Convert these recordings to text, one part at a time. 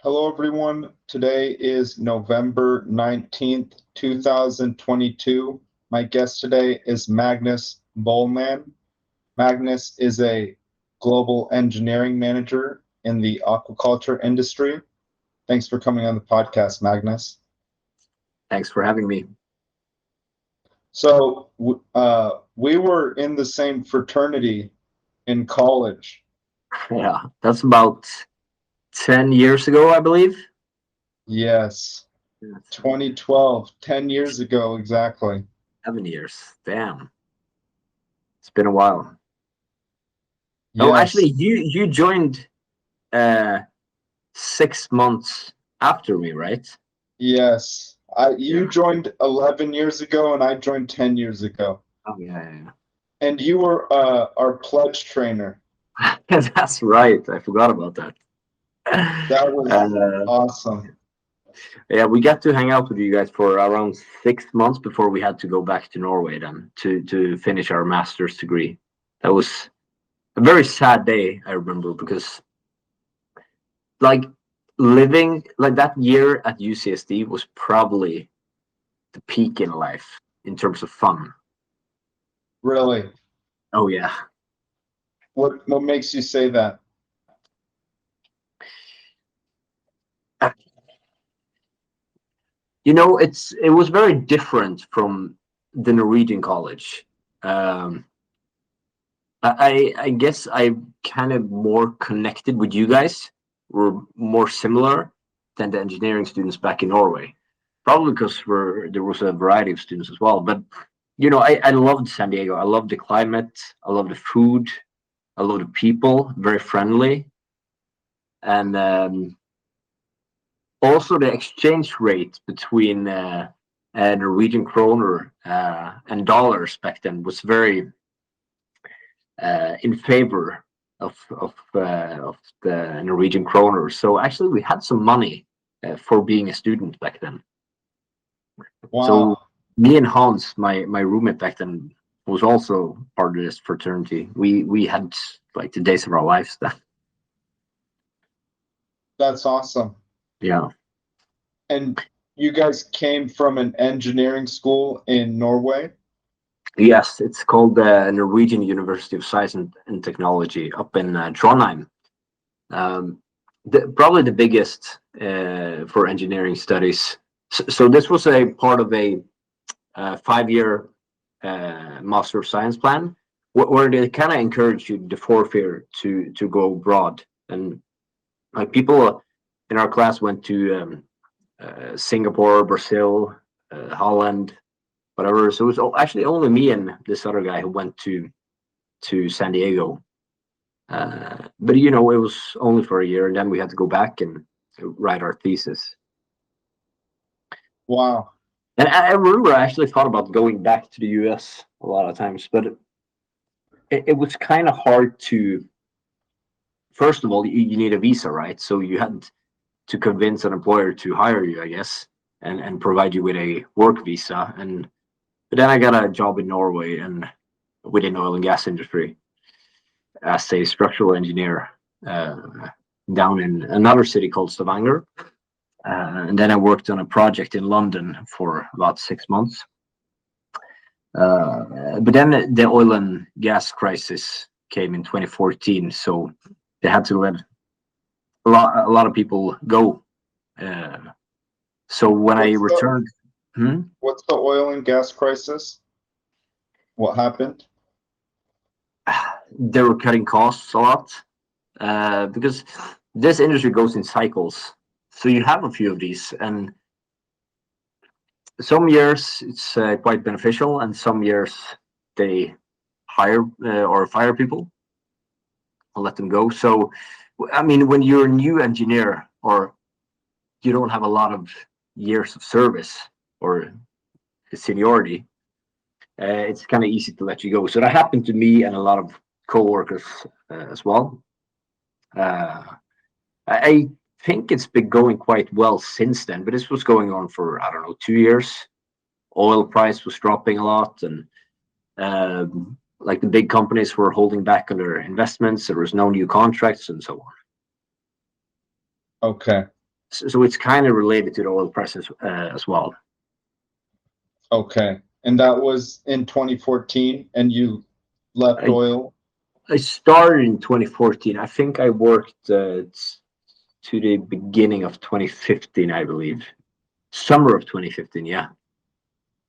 Hello, everyone. Today is November 19th, 2022. My guest today is Magnus Bollman. Magnus is a global engineering manager in the aquaculture industry. Thanks for coming on the podcast, Magnus. Thanks for having me. So, we were in the same fraternity in college. Yeah, that's about 10 years ago, I believe. Yes, Yeah, 2012, 10 years ago exactly. 7 years. Damn. It's been a while. Oh, Yes, actually, you joined 6 months after me, right? yes. You Yeah. joined 11 years ago and I joined 10 years ago. Oh, yeah, And you were our pledge trainer. yeah. That's right. I forgot about that. That was Uh, awesome. yeah, we got to hang out with you guys for around 6 months before we had to go back to Norway then to finish our master's degree. That was a very sad day, I remember, because like living like that year at UCSD was probably the peak in life in terms of fun. Really. Oh yeah. What makes you say that? It was very different from the Norwegian college. Um, I guess I'm kind of more connected with you guys. We're more similar than the engineering students back in Norway. Probably because there was a variety of students as well. But I loved San Diego. I loved the climate. I loved the food. I love the people. Very friendly, and also the exchange rate between Norwegian kroner and dollars back then was very in favor of the Norwegian kroner. So actually, we had some money for being a student back then. So Wow. me and Hans, my roommate back then, was also part of this fraternity. We had like the days of our lives then. That's awesome. Yeah. And you guys came from an engineering school in Norway? Yes, it's called the Norwegian University of Science and Technology up in Trondheim. Probably the biggest for engineering studies. So this was a part of a 5-year Master of Science plan, where they kind of encourage you the fourth year to go abroad. And like people in our class went to Singapore, Brazil, Holland, whatever. So it was actually only me and this other guy who went to San Diego. But it was only for a year, and then we had to go back and write our thesis. Wow. And I remember I actually thought about going back to the US a lot of times, but it was kind of hard to. First of all, you need a visa, right? So you had to convince an employer to hire you, I guess, and provide you with a work visa. But then I got a job in Norway and within oil and gas industry as a structural engineer uh, down in another city called Stavanger. And then I worked on a project in London for about 6 months. But then the oil and gas crisis came in 2014, so they had to let a lot of people go. Uh, so when I What's the returned, hmm? what's the oil and gas crisis? What happened? They were cutting costs a lot because this industry goes in cycles. So you have a few of these, and some years it's quite beneficial, and some years they hire or fire people or let them go. So, I mean, when you're a new engineer or you don't have a lot of years of service or seniority, it's kind of easy to let you go. So that happened to me and a lot of coworkers as well. Uh, I think it's been going quite well since then, but this was going on for, I don't know, 2 years. Oil price was dropping a lot, and like the big companies were holding back on their investments. There was no new contracts and so on. Okay. So it's kind of related to the oil prices as well. Okay. And that was in 2014, and you left oil? I started in 2014. I think I worked to the beginning of 2015, I believe. Summer of 2015, yeah.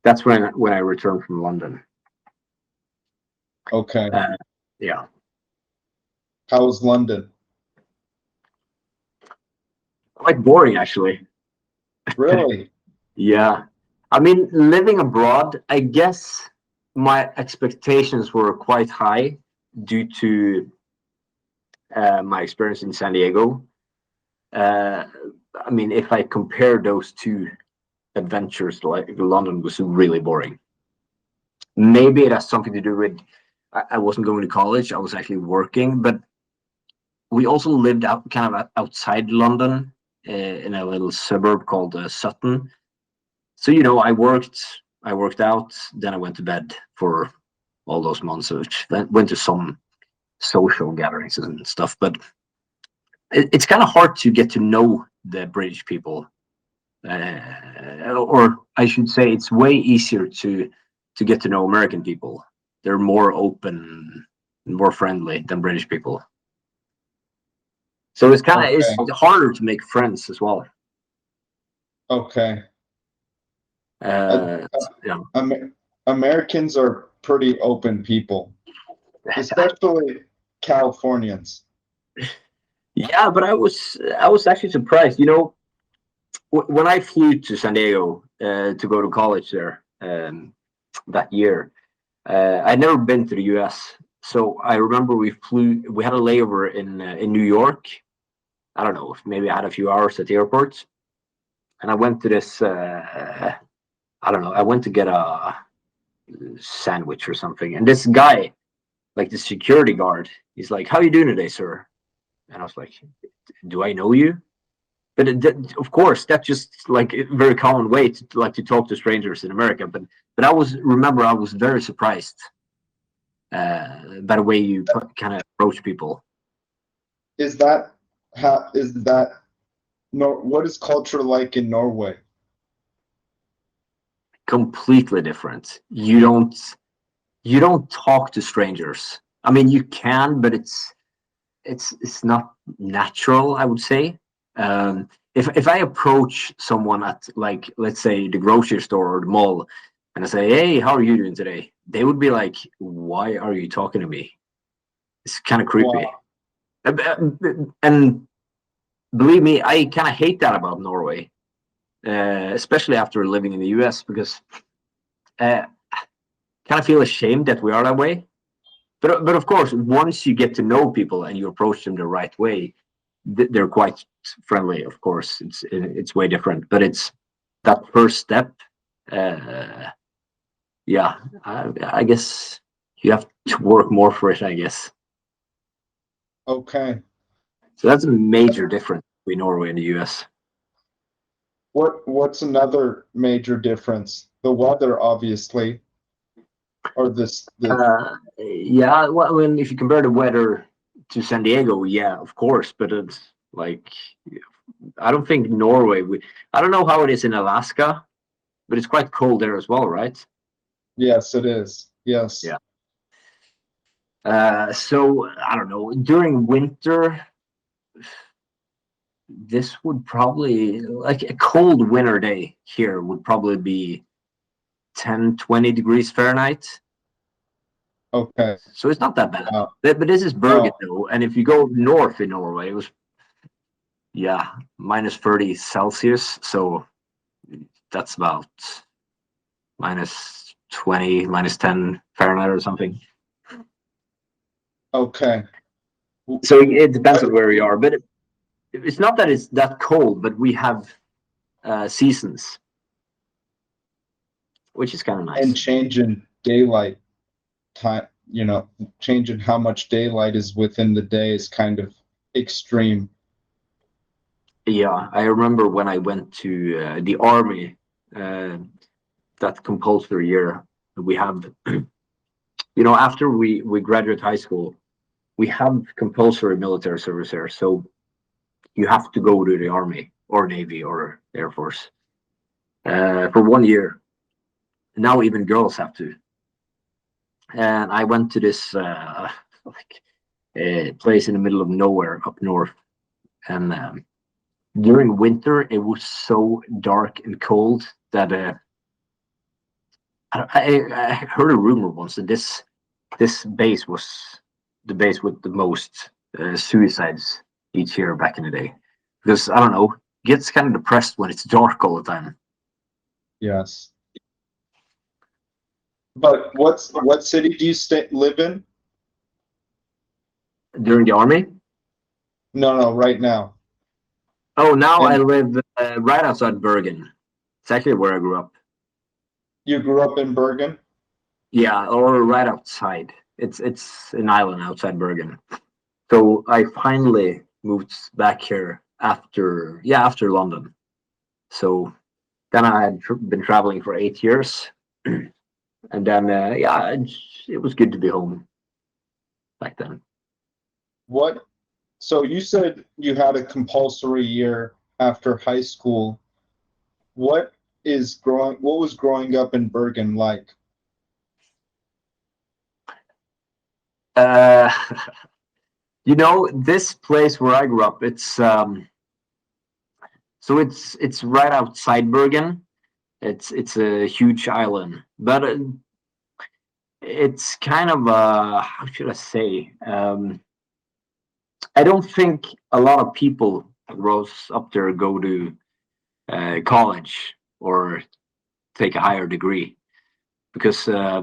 That's when I returned from London. Okay. Yeah. How was London? Quite boring, actually. Really? Yeah. I mean, living abroad, I guess my expectations were quite high due to my experience in San Diego. I mean, if I compare those two adventures, like London was really boring. Maybe it has something to do with I wasn't going to college. I was actually working, but we also lived out kind of outside London in a little suburb called Sutton. So I worked out, then I went to bed for all those months, which went to some social gatherings and stuff. But it's kind of hard to get to know the British people, or I should say, it's way easier to get to know American people. They're more open, more friendly than British people. So it's harder to make friends as well. Okay. Yeah. Americans are pretty open people, especially Californians. Yeah, but I was actually surprised. When I flew to San Diego to go to college there that year, I'd never been to the U.S. So I remember we had a layover in New York. I don't know, maybe I had a few hours at the airport, and I went to this. I don't know. I went to get a sandwich or something, and this guy, like the security guard, he's like, "How you doing today, sir?" And I was like, "Do I know you?" But of course, that's just like a very common way to talk to strangers in America. But I was very surprised by the way you kind of approach people. What is culture like in Norway? Completely different. You don't talk to strangers. I mean, you can, but it's not natural, I would say. If I approach someone at, like, let's say the grocery store or the mall, and I say, "Hey, how are you doing today?" They would be like, "Why are you talking to me?" It's kind of creepy. Wow. And believe me, I kind of hate that about Norway, especially after living in the US, because I kind of feel ashamed that we are that way. But of course, once you get to know people and you approach them the right way, they're quite friendly. Of course, it's way different, but it's that first step. Yeah, I guess you have to work more for it, I guess. Okay. So that's a major difference between Norway and the US. What's another major difference? The weather, obviously, or this. Yeah, well, I mean, if you compare the weather to San Diego, yeah, of course, but it's like, I don't think Norway. I don't know how it is in Alaska, but it's quite cold there as well, right? Yes, it is. Yes. Yeah. So I don't know. During winter, this would probably, like, a cold winter day here would probably be 10-20 degrees Fahrenheit. Okay. So it's not that bad. But this is Bergen, though, and if you go north in Norway, it was minus 30 Celsius. So that's about minus 20, minus 10 Fahrenheit or something. Okay. So it depends on where you are, but it's not that it's that cold, but we have seasons, which is kind of nice. And changing daylight time, changing how much daylight is within the day is kind of extreme. Yeah, I remember when I went to the army, that compulsory year, we have, after we graduate high school, we have compulsory military service here. So you have to go to the army. or Navy or Air Force for 1 year. Now even girls have to. And I went to this place in the middle of nowhere up north, and during winter it was so dark and cold that I heard a rumor once that this base was the base with the most suicides each year back in the day, because I don't know, gets kind of depressed when it's dark all the time. Yes. But what city do you live in? During the army? No, right now. Oh, now I And live right outside Bergen. It's actually where I grew up. you grew up in Bergen? Yeah, or right outside. It's an island outside Bergen. So I finally moved back here after London. So then I had been traveling for 8 years, and then it was good to be home back then. What? So you said you had a compulsory year after high school. What was growing up in Bergen like? Uh, this place where I grew up, it's right outside Bergen. It's a huge island, but it's kind of how should I say? I don't think a lot of people that grows up there go to college or take a higher degree, because I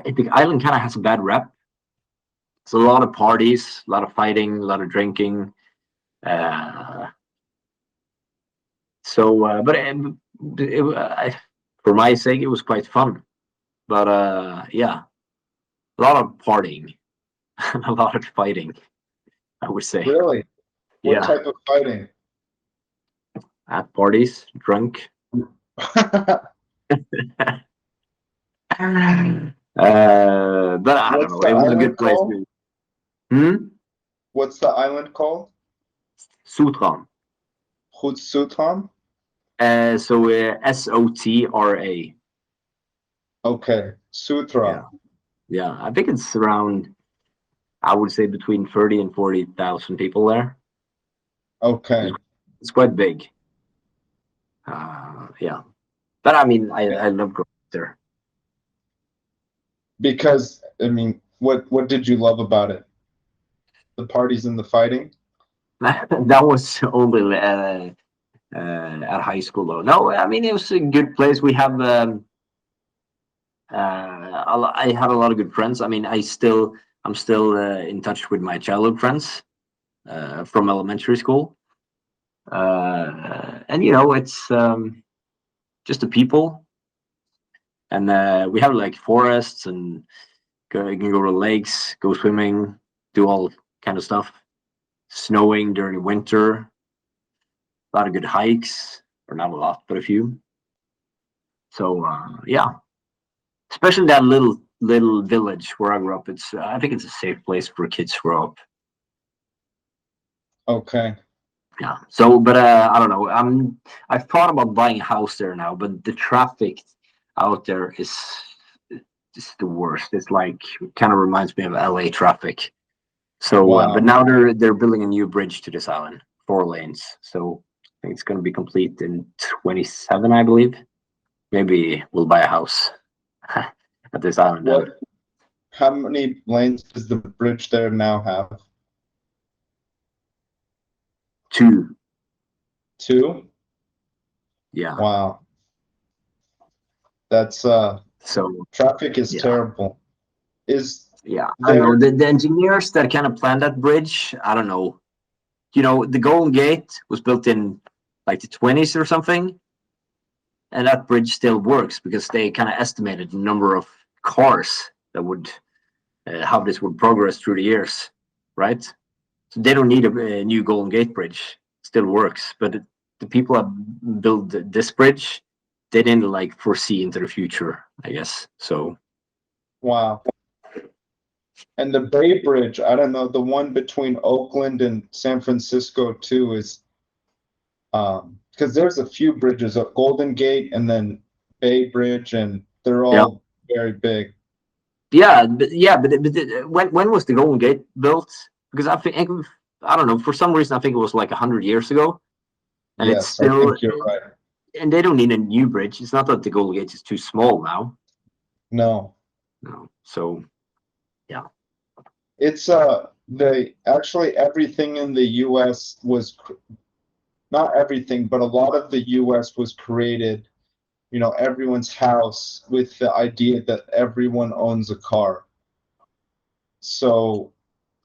think the island kind of has a bad rep. It's a lot of parties, a lot of fighting, a lot of drinking. Uh, but for my sake, it was quite fun. But yeah, a lot of partying, a lot of fighting, I would say. Really? What Yeah, type of fighting? at parties, drunk. But I don't What's know. the It was a good island place called? to. Hmm? What's the island called? Sotra. Houtsoutram? Sotra. Okay, Yeah, Sutra. yeah. I think it's around. I would say between 30 and 40,000 people there. It's, Okay. it's quite big. Yeah, but I mean, I love growing up there. Because I mean, what did you love about it? The parties and the fighting? That was only at high school though. No, I mean it was a good place. We have I had a lot of good friends. I mean, I'm still in touch with my childhood friends from elementary school, and it's just the people, and we have like forests, and you can go to lakes, go swimming, do all kind of stuff. Snowing during the winter, a lot of good hikes, or not a lot, but a few. So yeah, especially that little village where I grew up. I think it's a safe place for kids to grow up. Okay. Yeah. So, but I don't know. I've thought about buying a house there now, but the traffic out there is just the worst. It's like kind of reminds me of LA traffic. So, but Wow. now they're building a new bridge to this island, 4 lanes. So I think it's going to be complete in 27, I believe. Maybe we'll buy a house at this island then. How many lanes does the bridge there now have? 2. Two? Yeah. Wow. That's So traffic is yeah. terrible. Is Yeah, I there don't know. The engineers that kind of planned that bridge, I don't know. The Golden Gate was built in like the 20s or something, and that bridge still works because they kind of estimated the number of cars that would how this would progress through the years, right? So they don't need a new Golden Gate bridge. It still works, but the people that built this bridge, they didn't like foresee into the future, I guess. So wow. And the Bay Bridge, I don't know, the one between Oakland and San Francisco too is Because there's a few bridges, Golden Gate and then Bay Bridge, and they're Yeah. all very big. But when was the Golden Gate built? Because I think, I don't know, for some reason I think it was like 100 years ago, and it's Yes, I still, think you're right. and they don't need a new bridge. It's not that the Golden Gate is too small now. No, No, so yeah. it's they actually everything in the U.S. was not everything, but a lot of the U.S. was created, everyone's house with the idea that everyone owns a car. So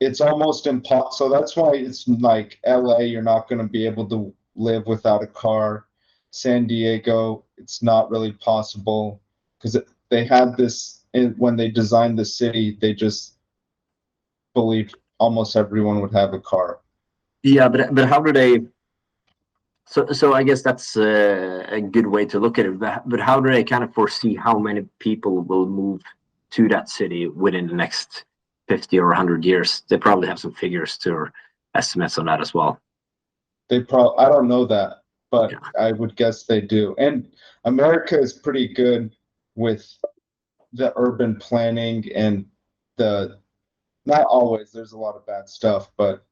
it's almost impossible. So that's why it's like LA, you're not going to be able to live without a car. San Diego, it's not really possible because they had this when they designed the city, they just believed almost everyone would have a car. Yeah, but how do they? So I guess that's a good way to look at it. But how do they kind of foresee how many people will move to that city within the next 50 or 100 years? They probably have some figures to or estimates on that as well. I don't know that, but Yeah. I would guess they do. And America is pretty good with the urban planning and not always, there's a lot of bad stuff, but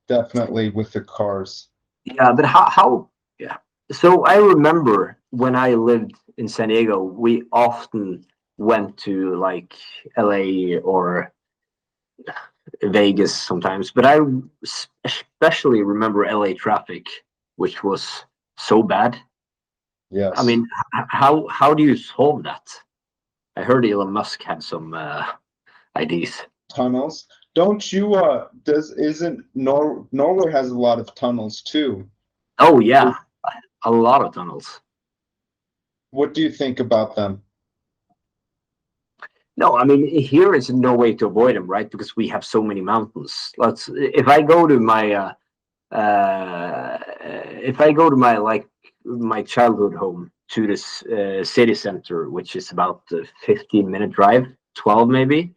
definitely with the cars. Yeah, but how? Yeah. So I remember when I lived in San Diego, we often went to like LA or Vegas sometimes, but I especially remember LA traffic, which was so bad. I Yes. mean, how do you solve that? I heard Elon Musk had some ideas. Tunnels. Don't you does isn't Norway has a lot of tunnels too. Oh yeah, a lot of tunnels. What do you think about them? No, I mean here is no way to avoid them, right? Because we have so many mountains. If I go to my like my childhood home to this city center, which is about a 15-minute drive, 12 maybe,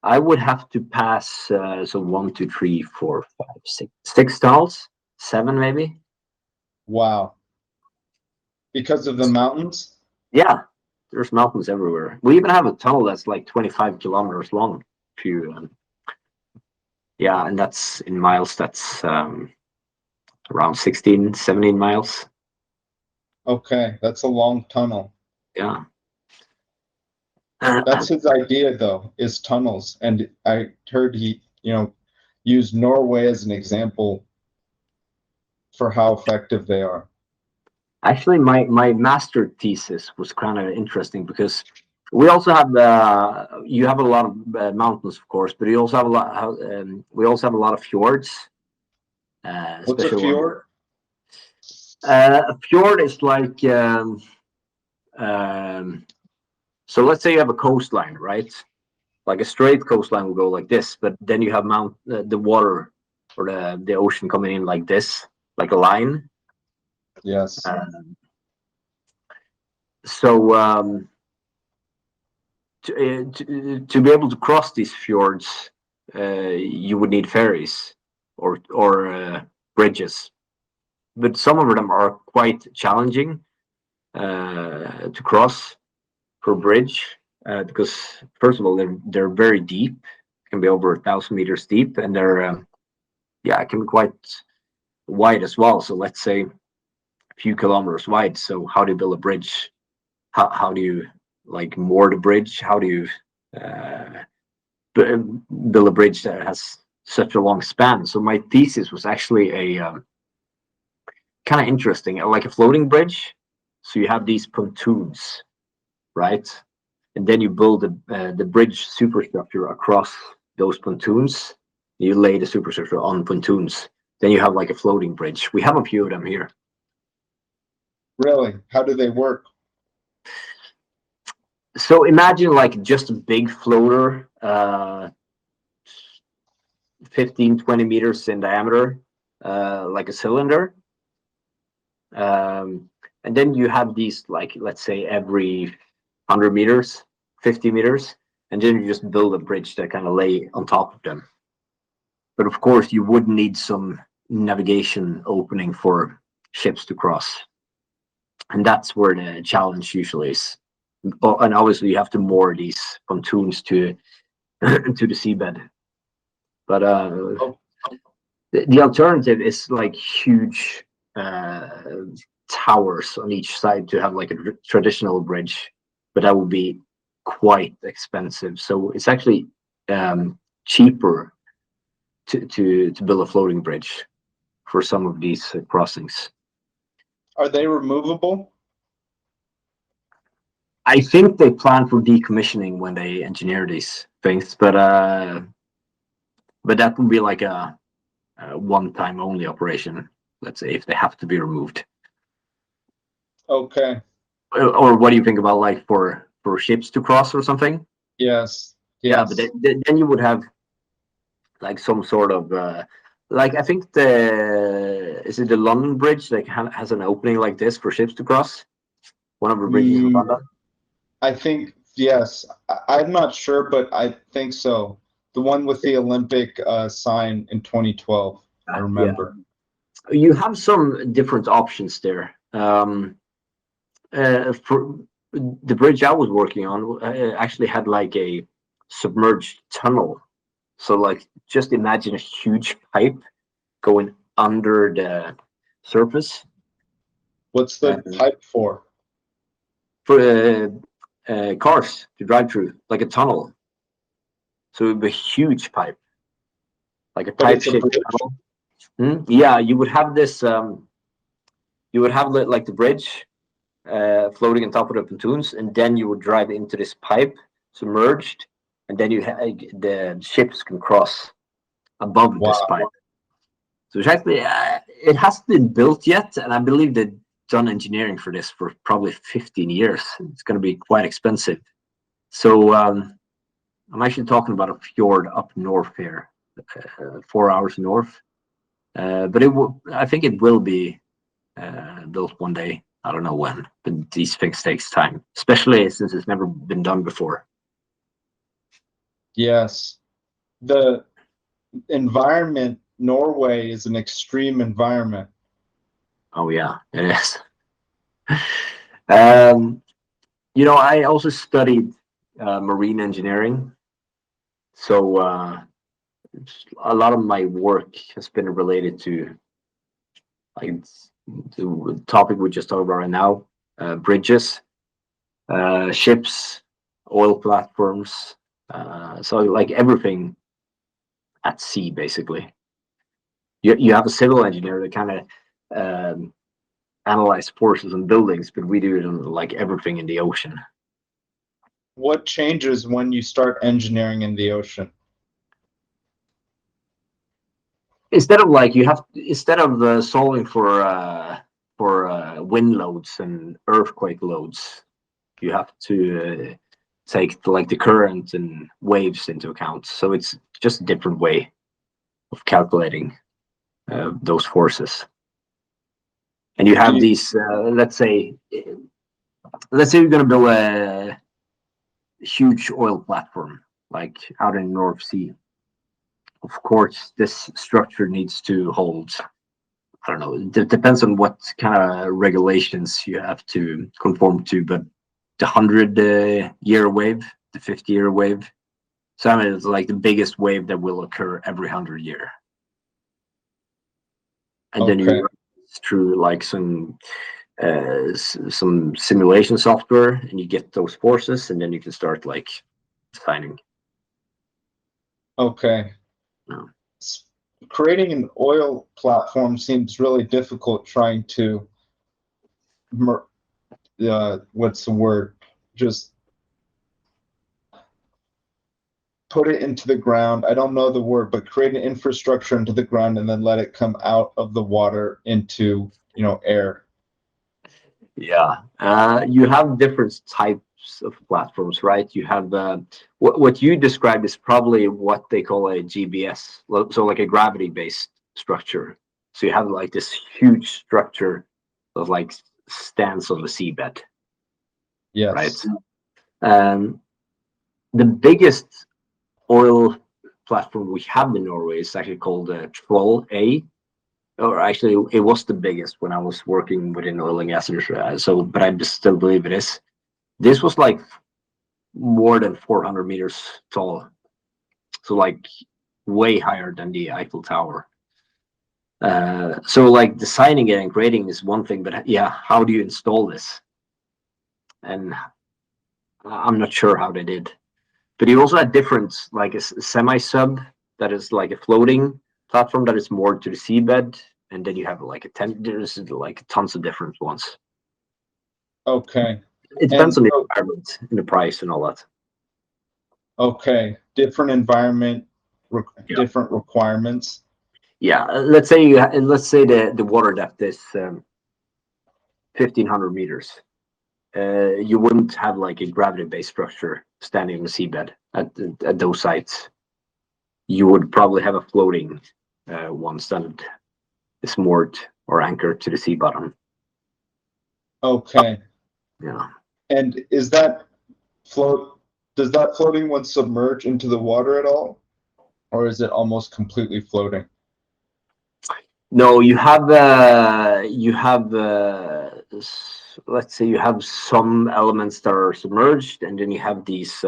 I would have to pass so 1, 2, 3, 4, 5, 6 tunnels, 7 maybe. Wow. Because of the mountains? Yeah, there's mountains everywhere. We even have a tunnel that's like 25 kilometers long. If you, yeah, and that's in miles. That's around 16, 17 miles. Okay, that's a long tunnel. Yeah. That's his idea though, is tunnels. And I heard he, used Norway as an example for how effective they are. Actually, my master thesis was kind of interesting because we also have you have a lot of mountains, of course, but you also have a lot. We also have a lot of fjords. What's a fjord? A fjord is like so. Let's say you have a coastline, right? Like a straight coastline will go like this, but then you have the water or the ocean coming in like this, like a line. Yes. So to be able to cross these fjords, you would need ferries or bridges. But some of them are quite challenging to cross for bridge because first of all they're very deep, can be over 1,000 meters deep, and they're yeah, it can be quite wide as well. So let's say a few kilometers wide. So how do you build a bridge? How do you like moor the bridge? How do you build a bridge that has such a long span? So my thesis was actually a kind of interesting, like a floating bridge. So you have these pontoons, right? And then you build the bridge superstructure across those pontoons. You lay the superstructure on pontoons. Then you have like a floating bridge. We have a few of them here. Really? How do they work? So imagine like just a big floater, 15, 20 meters in diameter, like a cylinder. And then you have these, like, let's say every 100 meters, 50 meters, and then you just build a bridge that kind of lay on top of them. But of course, you would need some navigation opening for ships to cross, and that's where the challenge usually is. And obviously, you have to moor these pontoons to to the seabed. But the alternative is like huge towers on each side to have like a traditional bridge, but that would be quite expensive. So it's actually cheaper to build a floating bridge for some of these crossings. Are they removable? I think they plan for decommissioning when they engineer these things, but that would be like a one-time only operation. Let's say if they have to be removed. Okay. Or what do you think about like for ships to cross or something? Yes. Yeah, but then you would have like some sort of like I think is it the London Bridge like has an opening like this for ships to cross? One of the bridges in London. I think yes. I'm not sure, but I think so. The one with the Olympic sign in 2012. I remember. Yeah. You have some different options there. For the bridge I was working on, actually had like a submerged tunnel. So like just imagine a huge pipe going under the surface. What's the pipe for? For cars to drive through, like a tunnel. So it would be a huge pipe, like a pipe-shaped tunnel. Yeah, you would have this. You would have like the bridge floating on top of the pontoons, and then you would drive into this pipe submerged, and then the ships can cross above this pipe. So it's actually it hasn't been built yet, and I believe they've done engineering for this for probably 15 years. It's going to be quite expensive. So I'm actually talking about a fjord up north here, 4 hours north. But I think it will be built one day. I don't know when, but these things takes time, especially since it's never been done before. Yes. The environment, Norway is an extreme environment. Oh yeah, it is. I also studied marine engineering, so a lot of my work has been related to like the topic we just talked about right now: bridges, ships, oil platforms. So like everything at sea, basically. You have a civil engineer that kind of analyze forces and buildings, but we do it on like everything in the ocean. What changes when you start engineering in the ocean? Instead of solving for wind loads and earthquake loads, you have to take the current and waves into account. So it's just a different way of calculating those forces. And you have these. Let's say you're going to build a huge oil platform, like out in the North Sea. Of course, this structure needs to hold. I don't know. It depends on what kind of regulations you have to conform to, but the 100-year wave, the 50-year wave. So I mean, it's like the biggest wave that will occur every 100 year. And then you run through like some simulation software, and you get those forces, and then you can start like designing. Okay. No. Creating an oil platform seems really difficult. Trying to what's the word? Just put it into the ground. I don't know the word, but create an infrastructure into the ground and then let it come out of the water into air. Yeah, you have different types of platforms, right? You have what you described is probably what they call a GBS, so like a gravity-based structure. So you have like this huge structure that like stands on the seabed. Yes. Right. The biggest oil platform we have in Norway is actually called Troll A, or actually, it was the biggest when I was working within oil and gas industry. So, but I just still believe it is. This was like more than 400 meters tall, so like way higher than the Eiffel Tower. So like designing it and creating is one thing, but yeah, how do you install this? And I'm not sure how they did. But you also had different, like a semi-sub that is like a floating platform that is moored to the seabed, and then you have like there's like tons of different ones. Okay. It depends on the environment and the price and all that. Okay. Different environment, Yeah. different requirements. Yeah, let's say the water depth is 1,500 meters. You wouldn't have like a gravity-based structure standing on the seabed at those sites. You would probably have a floating one that is moored or anchored to the sea bottom. Okay. Yeah. And is that does that floating one submerge into the water at all? Or is it almost completely floating? No, let's say you have some elements that are submerged, and then you have these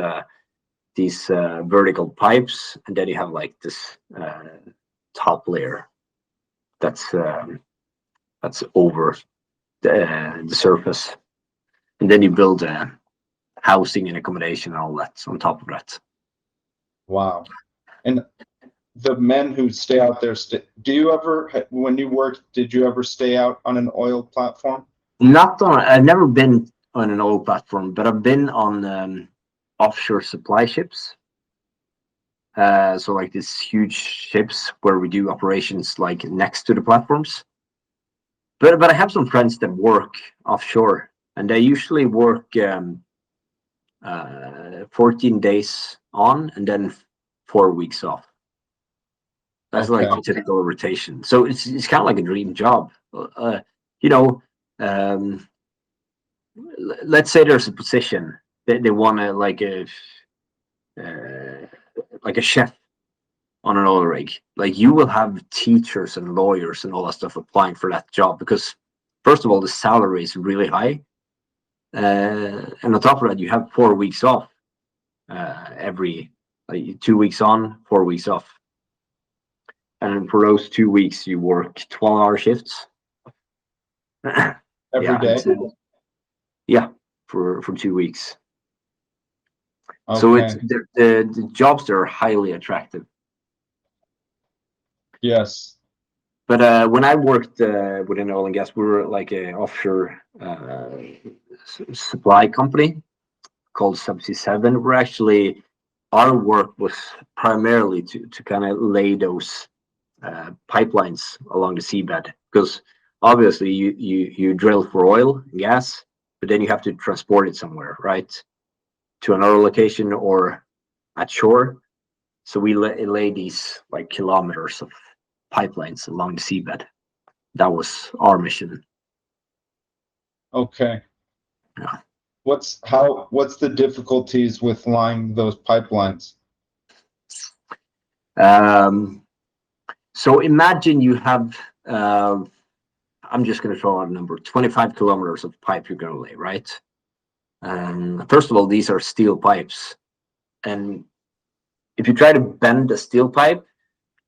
vertical pipes, and then you have like this top layer that's over the surface, and then you build housing and accommodation and all that on top of that. Wow. And the men who stay out there, do you ever, when you worked, did you ever stay out on an oil platform? I've never been on an oil platform, but I've been on offshore supply ships. So like these huge ships where we do operations like next to the platforms. But I have some friends that work offshore, and they usually work 14 days on and then 4 weeks off. That's like a typical rotation. So it's kind of like a dream job. Let's say there's a position that they want to like a chef on an oil rig. Like you will have teachers and lawyers and all that stuff applying for that job because first of all, the salary is really high. And on top of that, you have 4 weeks off every 2 weeks on, 4 weeks off. And for those 2 weeks, you work 12-hour shifts. Every day? Yeah, for 2 weeks. Okay. So it's the jobs there are highly attractive. Yes. But when I worked within oil and gas, we were like an offshore supply company called Subsea 7. We're actually, our work was primarily to kind of lay those pipelines along the seabed because obviously you drill for oil and gas, but then you have to transport it somewhere, right? To another location or at shore. So we lay these like kilometers of pipelines along the seabed. That was our mission. Okay. Yeah. What's the difficulties with laying those pipelines? So imagine you have, I'm just going to throw out a number, 25 kilometers of pipe you're going to lay, right? First of all, these are steel pipes. And if you try to bend a steel pipe,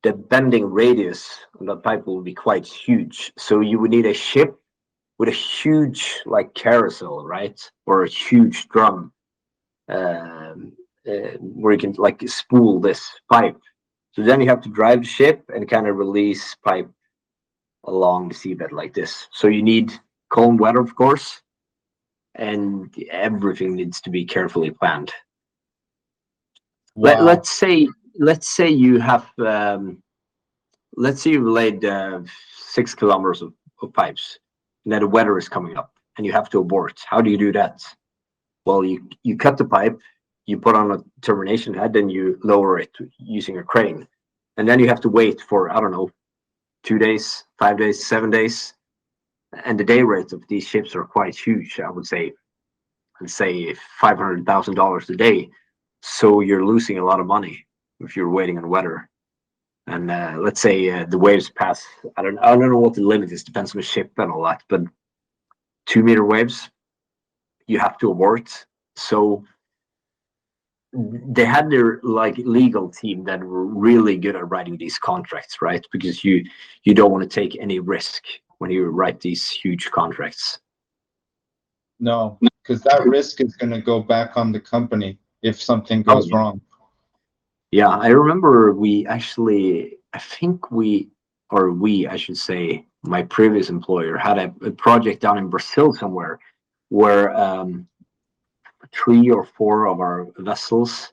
the bending radius on that pipe will be quite huge. So you would need a ship with a huge like carousel, right? Or a huge drum where you can like spool this pipe. So then you have to drive the ship and kind of release pipe along the seabed like this. So you need calm weather, of course, and everything needs to be carefully planned. Wow. Let's say you have let's say you've laid 6 kilometers of pipes, and then the weather is coming up, and you have to abort. How do you do that? Well, you cut the pipe, you put on a termination head, and you lower it using a crane, and then you have to wait for, I don't know, 2 days, 5 days, 7 days, and the day rates of these ships are quite huge. I would say, $500,000 a day. So you're losing a lot of money if you're waiting on weather. and let's say the waves pass. I don't know what the limit is. Depends on the ship and all that. But 2 meter waves, you have to abort. So they had their like legal team that were really good at writing these contracts, right? Because you don't want to take any risk when you write these huge contracts. No, because that risk is going to go back on the company if something goes wrong. Yeah, I remember I should say, my previous employer had a project down in Brazil somewhere where 3 or 4 of our vessels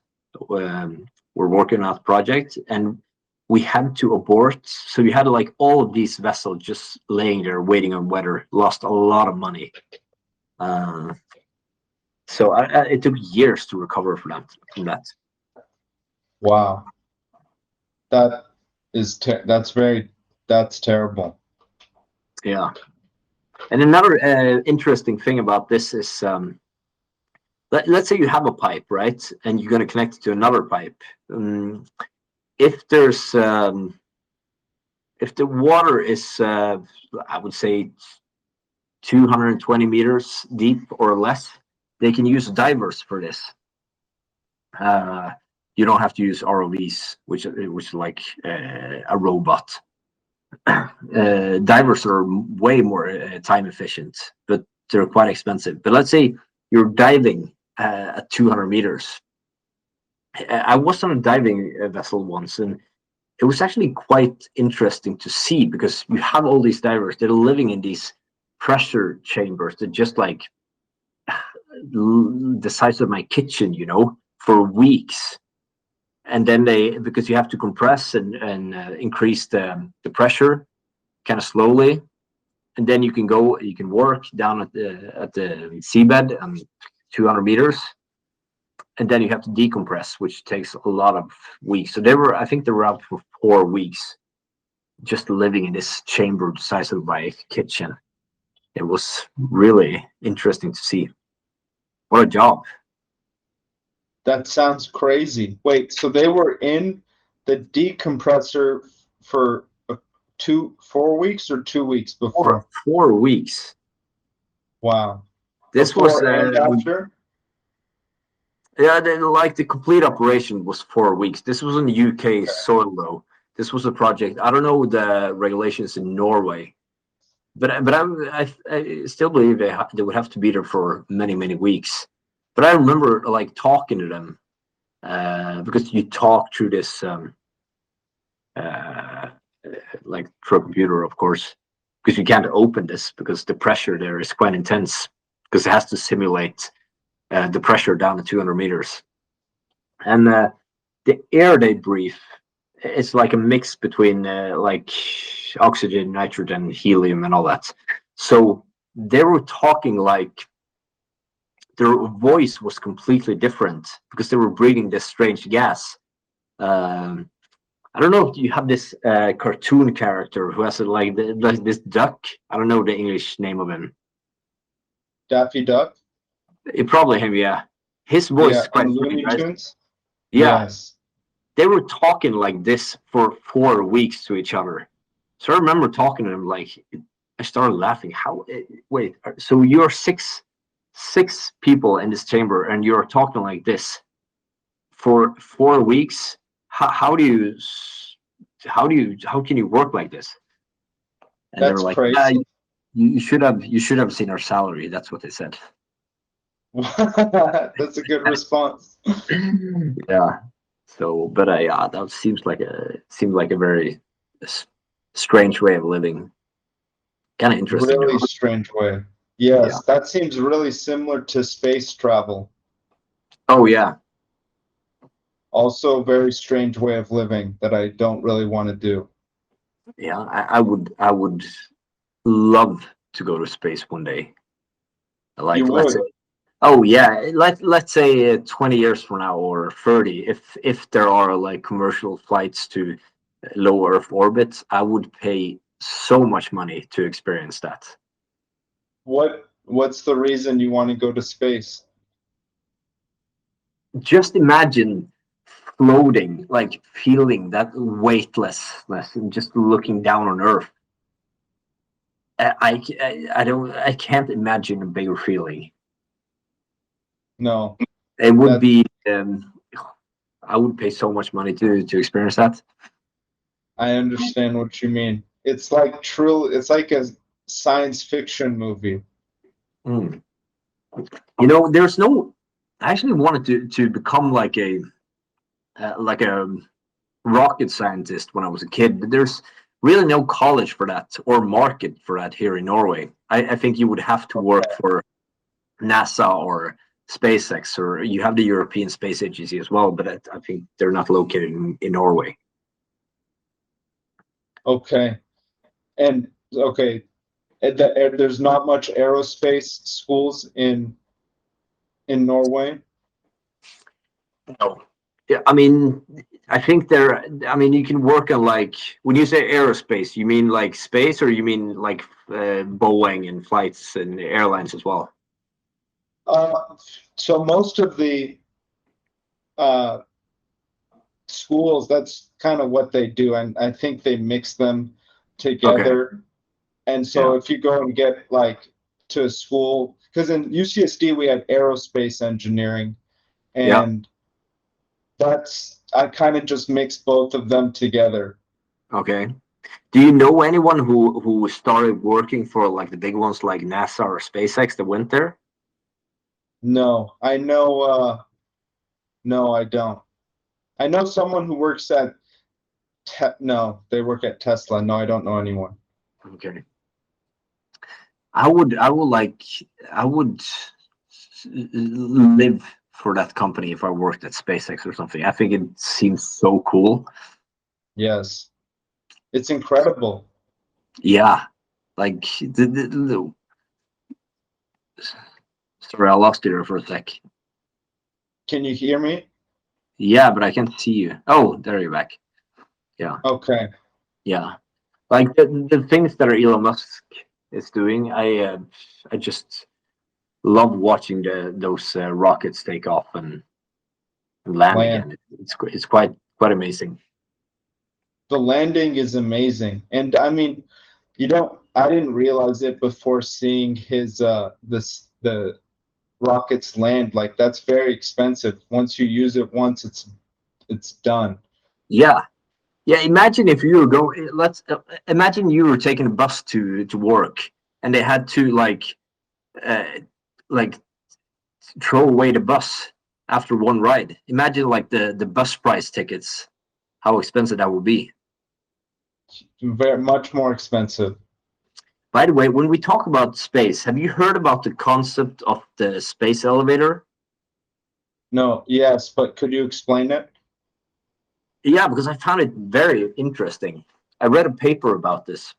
were working on that project, and we had to abort. So we had like all of these vessels just laying there waiting on weather, lost a lot of money. So it took years to recover from that. Wow. That's terrible. Yeah. And another interesting thing about this is, let's say you have a pipe, right? And you're going to connect it to another pipe. If there's, if the water is, I would say 220 meters deep or less, they can use divers for this. You don't have to use ROVs, which is like a robot. Divers are way more time efficient, but they're quite expensive. But let's say you're diving at 200 meters. I was on a diving vessel once, and it was actually quite interesting to see, because you have all these divers that are living in these pressure chambers that just like the size of my kitchen, for weeks. And then because you have to compress and increase the pressure kind of slowly, and then you can work down at the seabed 200 meters, and then you have to decompress, which takes a lot of weeks. So I think they were out for 4 weeks just living in this chamber the size of my kitchen. It was really interesting to see. What a job. That sounds crazy. Wait, so they were in the decompressor for 4 weeks or 2 weeks before? 4 weeks. Wow. This before and after? Yeah, the complete operation was 4 weeks. This was in the UK soil, though. This was a project. I don't know the regulations in Norway, but I still believe they would have to be there for many, many weeks. But I remember like talking to them, because you talk through this like through a computer, of course, because you can't open this because the pressure there is quite intense, because it has to simulate the pressure down to 200 meters. And the air they breathe, it's like a mix between like oxygen, nitrogen, helium, and all that. So they were talking like their voice was completely different because they were breathing this strange gas. I don't know if you have this cartoon character who has like this duck. I don't know the English name of him. Daffy Duck? Probably him, yeah. His voice is quite Looney Tunes? Yeah. Yes. They were talking like this for 4 weeks to each other. So I remember talking to them, like, I started laughing. Wait, so you're six people in this chamber and you're talking like this for 4 weeks? How can you work like this? And That's they're like, crazy. you should have seen our salary. That's what they said. That's a good response. Yeah. So, but yeah, that seemed like a very strange way of living. Kind of interesting. Really strange way. Yes, that seems really similar to space travel. Oh yeah. Also a very strange way of living that I don't really want to do. Yeah, I would love to go to space one day. Like, You let's say, would? oh yeah, let's say 20 years from now or 30, if there are like commercial flights to low Earth orbit, I would pay so much money to experience that. What's the reason you want to go to space? Just imagine floating, like feeling that weightlessness and just looking down on Earth. I can't imagine a bigger feeling. No, It would that be. I would pay so much money to experience that. I understand what you mean. It's like true. It's like a science fiction movie. Mm. You know, there's no. I actually wanted to become like a rocket scientist when I was a kid, but there's really no college for that or market for that here in Norway. I think you would have to work for NASA or SpaceX, or you have the European Space Agency as well, but I think they're not located in Norway. Okay, and okay, there's not much aerospace schools in Norway. No. Yeah, I mean, I think there. I mean, you can work on like when you say aerospace, you mean like space, or you mean like Boeing and flights and airlines as well? So most of the uh, schools, that's kind of what they do, and I think they mix them Okay. together. And Yeah. so if you go and get like to a school, because in UCSD we had aerospace engineering, Yeah. and that's I kind of just mix both of them together. Okay. Do you know anyone who started working for like the big ones like NASA or SpaceX that went there? No, I know. No, I don't. I know someone who works at no, they work at Tesla. No, I don't know anyone. Okay. I would live for that company if I worked at SpaceX or something. I think it seems so cool. Yes, it's incredible. Yeah. Like sorry, I lost you there for a sec. Can you hear me? Yeah, but I can't see you. Oh, there you're back. Yeah. Okay. Yeah. Like the things that Elon Musk is doing, I just love watching those rockets take off and land Land. again. It's quite amazing. The landing is amazing. And I mean, I didn't realize it before seeing his the rockets land. Like that's very expensive. Once you use it once, it's done. Yeah, yeah. Imagine if you were going. Let's imagine you were taking a bus to work, and they had to uh, like throw away the bus after one ride. Imagine like the bus price tickets, how expensive that would be. Very much more expensive. By the way, when we talk about space, have you heard about the concept of the space elevator? No, yes, but could you explain it? Yeah, because I found it very interesting. I read a paper about this.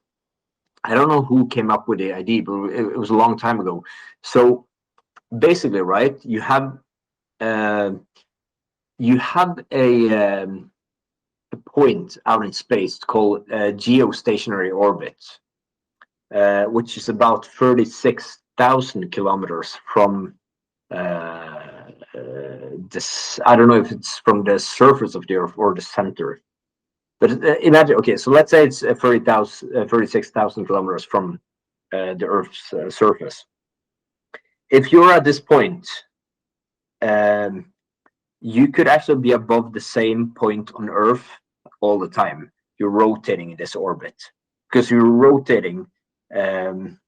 I don't know who came up with the idea, but it was a long time ago. So basically, right, uh, you have a point out in space called geostationary orbit, which is about 36,000 kilometers from this. I don't know if it's from the surface of the Earth or the center. But imagine, okay, so let's say it's 36,000 kilometers from the Earth's surface. If you're at this point, um, you could actually be above the same point on Earth all the time. You're rotating in this orbit because you're rotating um,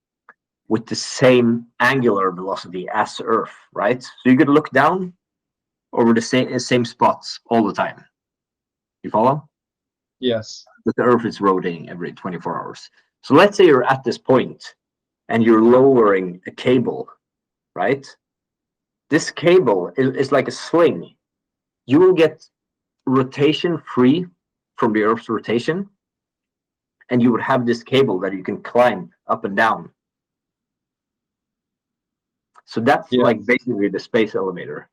with the same angular velocity as Earth, right? So you could look down over the same spots all the time. You follow? Yes. But the Earth is rotating every 24 hours. So let's say you're at this point and you're lowering a cable, right? This cable is like a sling. You will get rotation free from the Earth's rotation, and you would have this cable that you can climb up and down. So that's like Yes. basically the space elevator.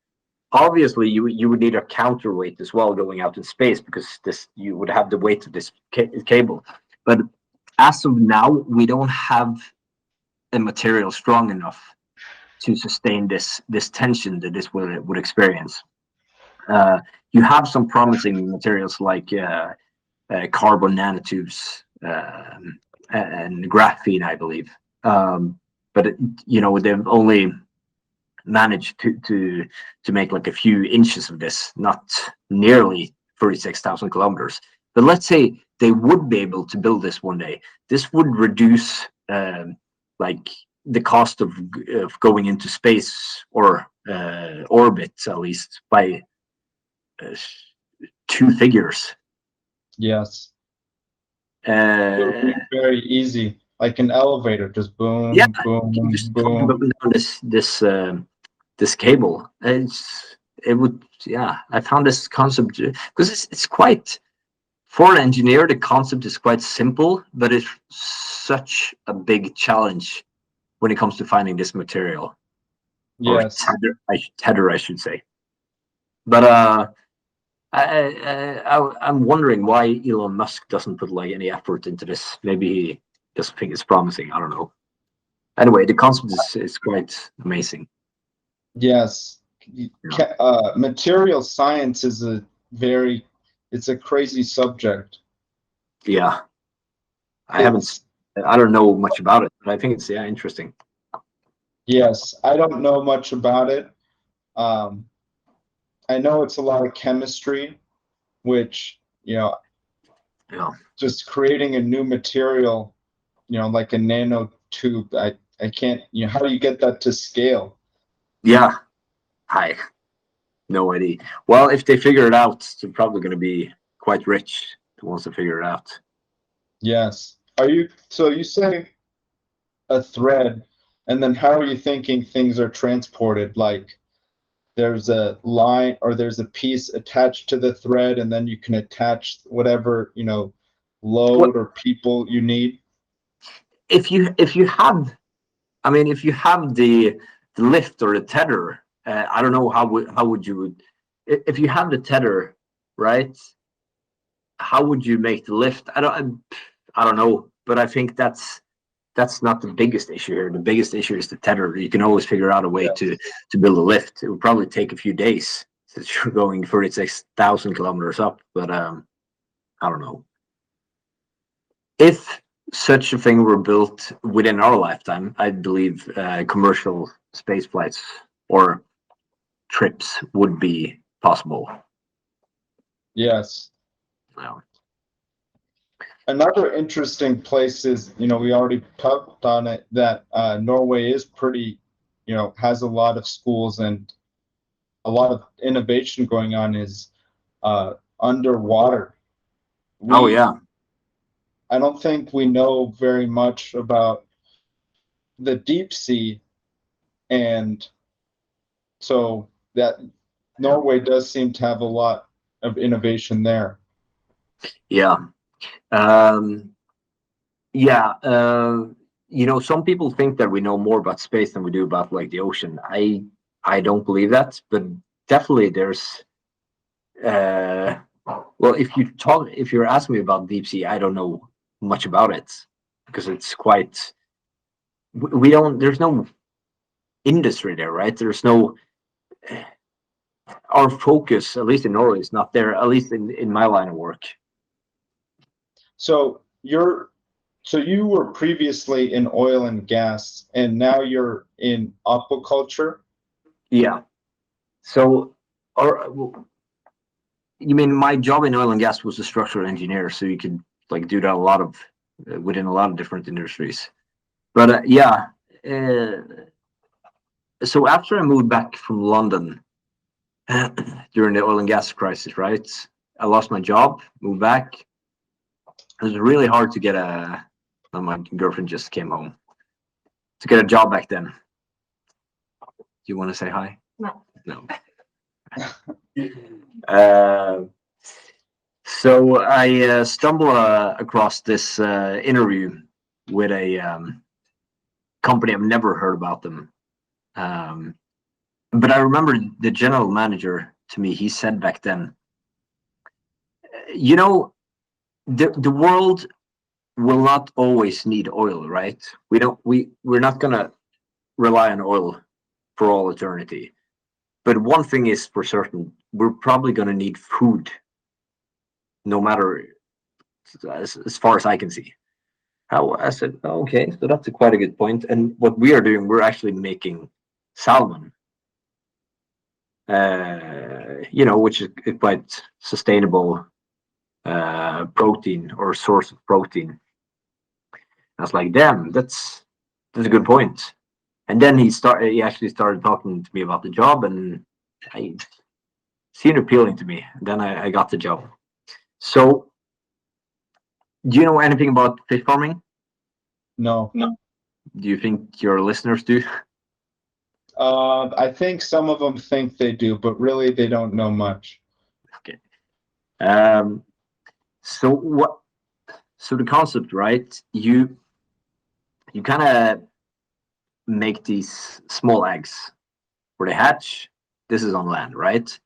Obviously, you would need a counterweight as well going out in space because this you would have the weight of this cable. But as of now, we don't have a material strong enough to sustain this tension that this would experience. You have some promising materials like carbon nanotubes and graphene, I believe. But they've only managed to make like a few inches of this, not nearly 36,000 kilometers. But let's say they would be able to build this one day. This would reduce like the cost of going into space or orbit, at least by 2 figures. Yes. Uh, It would be very easy, like an elevator, just boom, yeah, boom, you can just come boom. up and down this cable. It would, yeah. I found this concept because it's quite, for an engineer, the concept is quite simple, but it's such a big challenge when it comes to finding this material, or Yes. tether, I should say. But I'm wondering why Elon Musk doesn't put like any effort into this. Maybe he doesn't think it's promising. I don't know. Anyway, the concept is quite amazing. Yes. Material science is it's a crazy subject. Yeah, I don't know much about it, but I think it's interesting. Yes, I don't know much about it. I know it's a lot of chemistry, which, Yeah. just creating a new material, like a nanotube, I can't, how do you get that to scale? Yeah, I no idea. Well, if they figure it out, they're probably going to be quite rich. The ones to figure it out. Yes. So you say a thread, and then how are you thinking things are transported? Like there's a line or there's a piece attached to the thread, and then you can attach whatever, load or people you need. If you have, I mean, if you have the lift or the tether, I don't know how would you, if you have the tether, right? How would you make the lift? I don't know, but I think that's not the biggest issue here. The biggest issue is the tether. You can always figure out a way to build a lift. It would probably take a few days since you're going 36,000 kilometers up, but I don't know. If such a thing were built within our lifetime, I believe commercial space flights or trips would be possible. Yes. Well, Another interesting place is, we already touched on it, that Norway is pretty, has a lot of schools and a lot of innovation going on is underwater. oh yeah. I don't think we know very much about the deep sea, and so that Norway does seem to have a lot of innovation there. Yeah. Yeah. Some people think that we know more about space than we do about like the ocean. I don't believe that, but definitely there's well, if you're asking me about deep sea, I don't know much about it because it's quite, we don't, there's no industry there, right? There's no, our focus, at least in Norway, is not there, at least in my line of work. So you were previously in oil and gas, and now you're in aquaculture? Yeah. So, you mean my job in oil and gas was a structural engineer, so you could like do that a lot of within a lot of different industries. But yeah, so after I moved back from London during the oil and gas crisis, right? I lost my job, moved back. It was really hard to get my girlfriend just came home to get a job back then. Do you want to say hi? No. So I stumbled across this interview with a company. I've never heard about them. But I remember the general manager to me, he said back then, the world will not always need oil, right? We're not gonna rely on oil for all eternity. But one thing is for certain, we're probably going to need food, no matter, as far as I can see. How I said, okay, so that's quite a good point. And what we are doing, we're actually making salmon, which is a quite sustainable protein or source of protein. I was like, damn, that's a good point. And then he actually started talking to me about the job, and it seemed appealing to me. Then I got the job. So, do you know anything about fish farming? No. Do you think your listeners do? I think some of them think they do, but really they don't know much. Okay. So the concept, right? You kind of make these small eggs where they hatch. This is on land, right?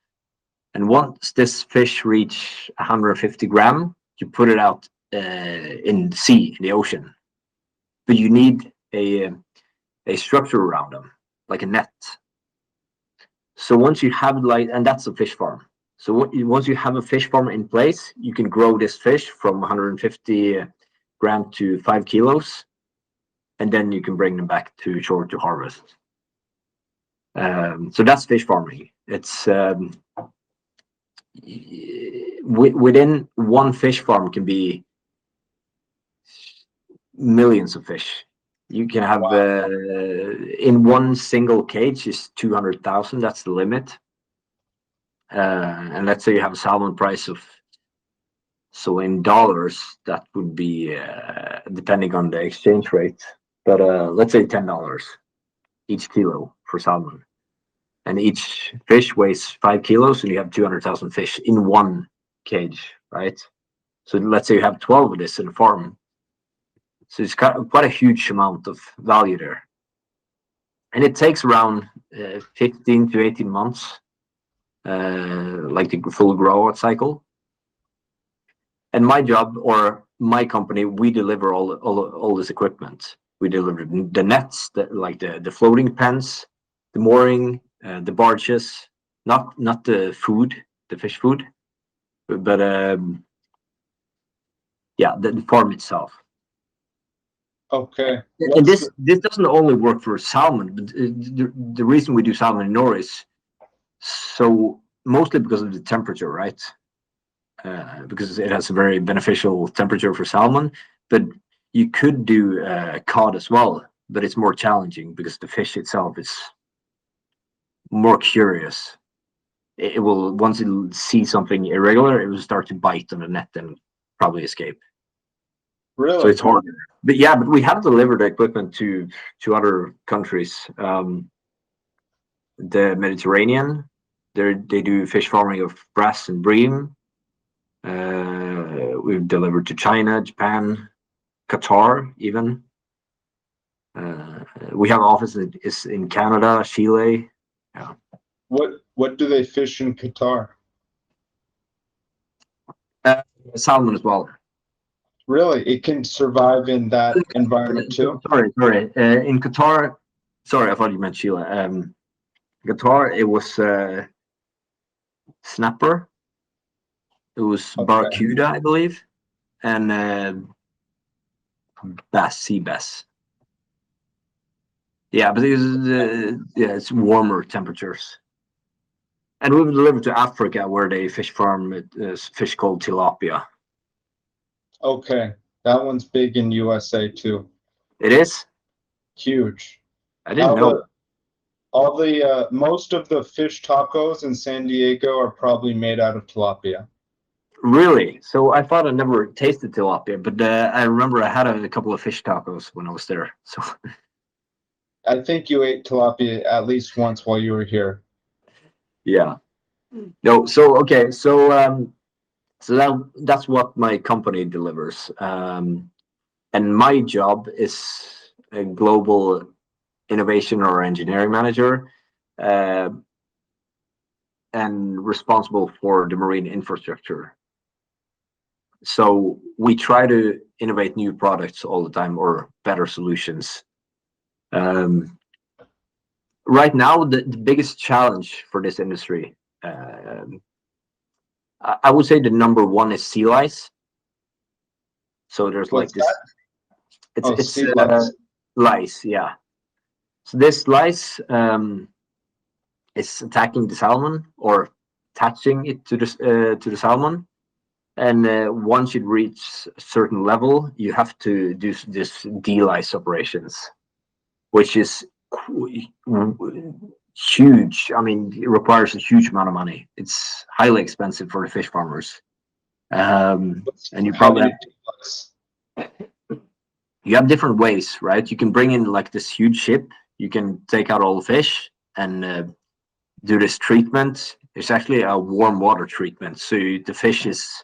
And once this fish reach 150 gram, you put it out in the sea, in the ocean. But you need a structure around them, like a net. So once you have and that's a fish farm. So once you have a fish farm in place, you can grow this fish from 150 gram to 5 kilos, and then you can bring them back to shore to harvest. So that's fish farming. It's within one fish farm can be millions of fish. You can have in one single cage is 200,000. That's the limit. And let's say you have a salmon price of, so in dollars that would be depending on the exchange rate, but let's say $10 each kilo for salmon, and each fish weighs 5 kilos, and you have 200,000 fish in one cage, right? So let's say you have 12 of this in a farm. So it's quite a huge amount of value there. And it takes around 15 to 18 months, like the full grow-out cycle. And my job, or my company, we deliver all this equipment. We deliver the nets, the floating pens, the mooring, the barges, not the food, the fish food, but the farm itself. Okay. And this doesn't only work for salmon, but the reason we do salmon in Norway is so mostly because of the temperature, right? Because it has a very beneficial temperature for salmon, but you could do cod as well, but it's more challenging because the fish itself is more curious. It will, once it sees something irregular, it will start to bite on the net and probably escape. Really? So it's harder. But we have delivered equipment to other countries. The Mediterranean, they do fish farming of brass and bream. We've delivered to China, Japan, Qatar, even. We have offices in Canada, Chile. Yeah. What do they fish in Qatar? Salmon as well. Really? It can survive in that environment too? Sorry. In Qatar, sorry, I thought you meant Chile. Qatar, it was snapper. It was barracuda, I believe, and sea bass. Yeah, but it's warmer temperatures. And we've delivered to Africa, where they fish farm fish called tilapia. Okay, that one's big in USA too. It is? Huge. I didn't know. Most of the fish tacos in San Diego are probably made out of tilapia. Really? So I thought I never tasted tilapia, but I remember I had a couple of fish tacos when I was there. So I think you ate tilapia at least once while you were here. yeah. No. So okay. So that's what my company delivers. And my job is a global innovation or engineering manager, and responsible for the marine infrastructure. So we try to innovate new products all the time, or better solutions. Right now, the biggest challenge for this industry I would say the number one is sea lice. So there's like What's this. that? It's Sea lice. lice, yeah. So this lice is attacking the salmon or attaching it to the salmon. And once you reach a certain level, you have to do this de-lice operations, which is huge. I mean, it requires a huge amount of money. It's highly expensive for the fish farmers. And you How do probably you have, do this? you have different ways, right? You can bring in like this huge ship. You can take out all the fish and do this treatment. It's actually a warm water treatment. So the fish is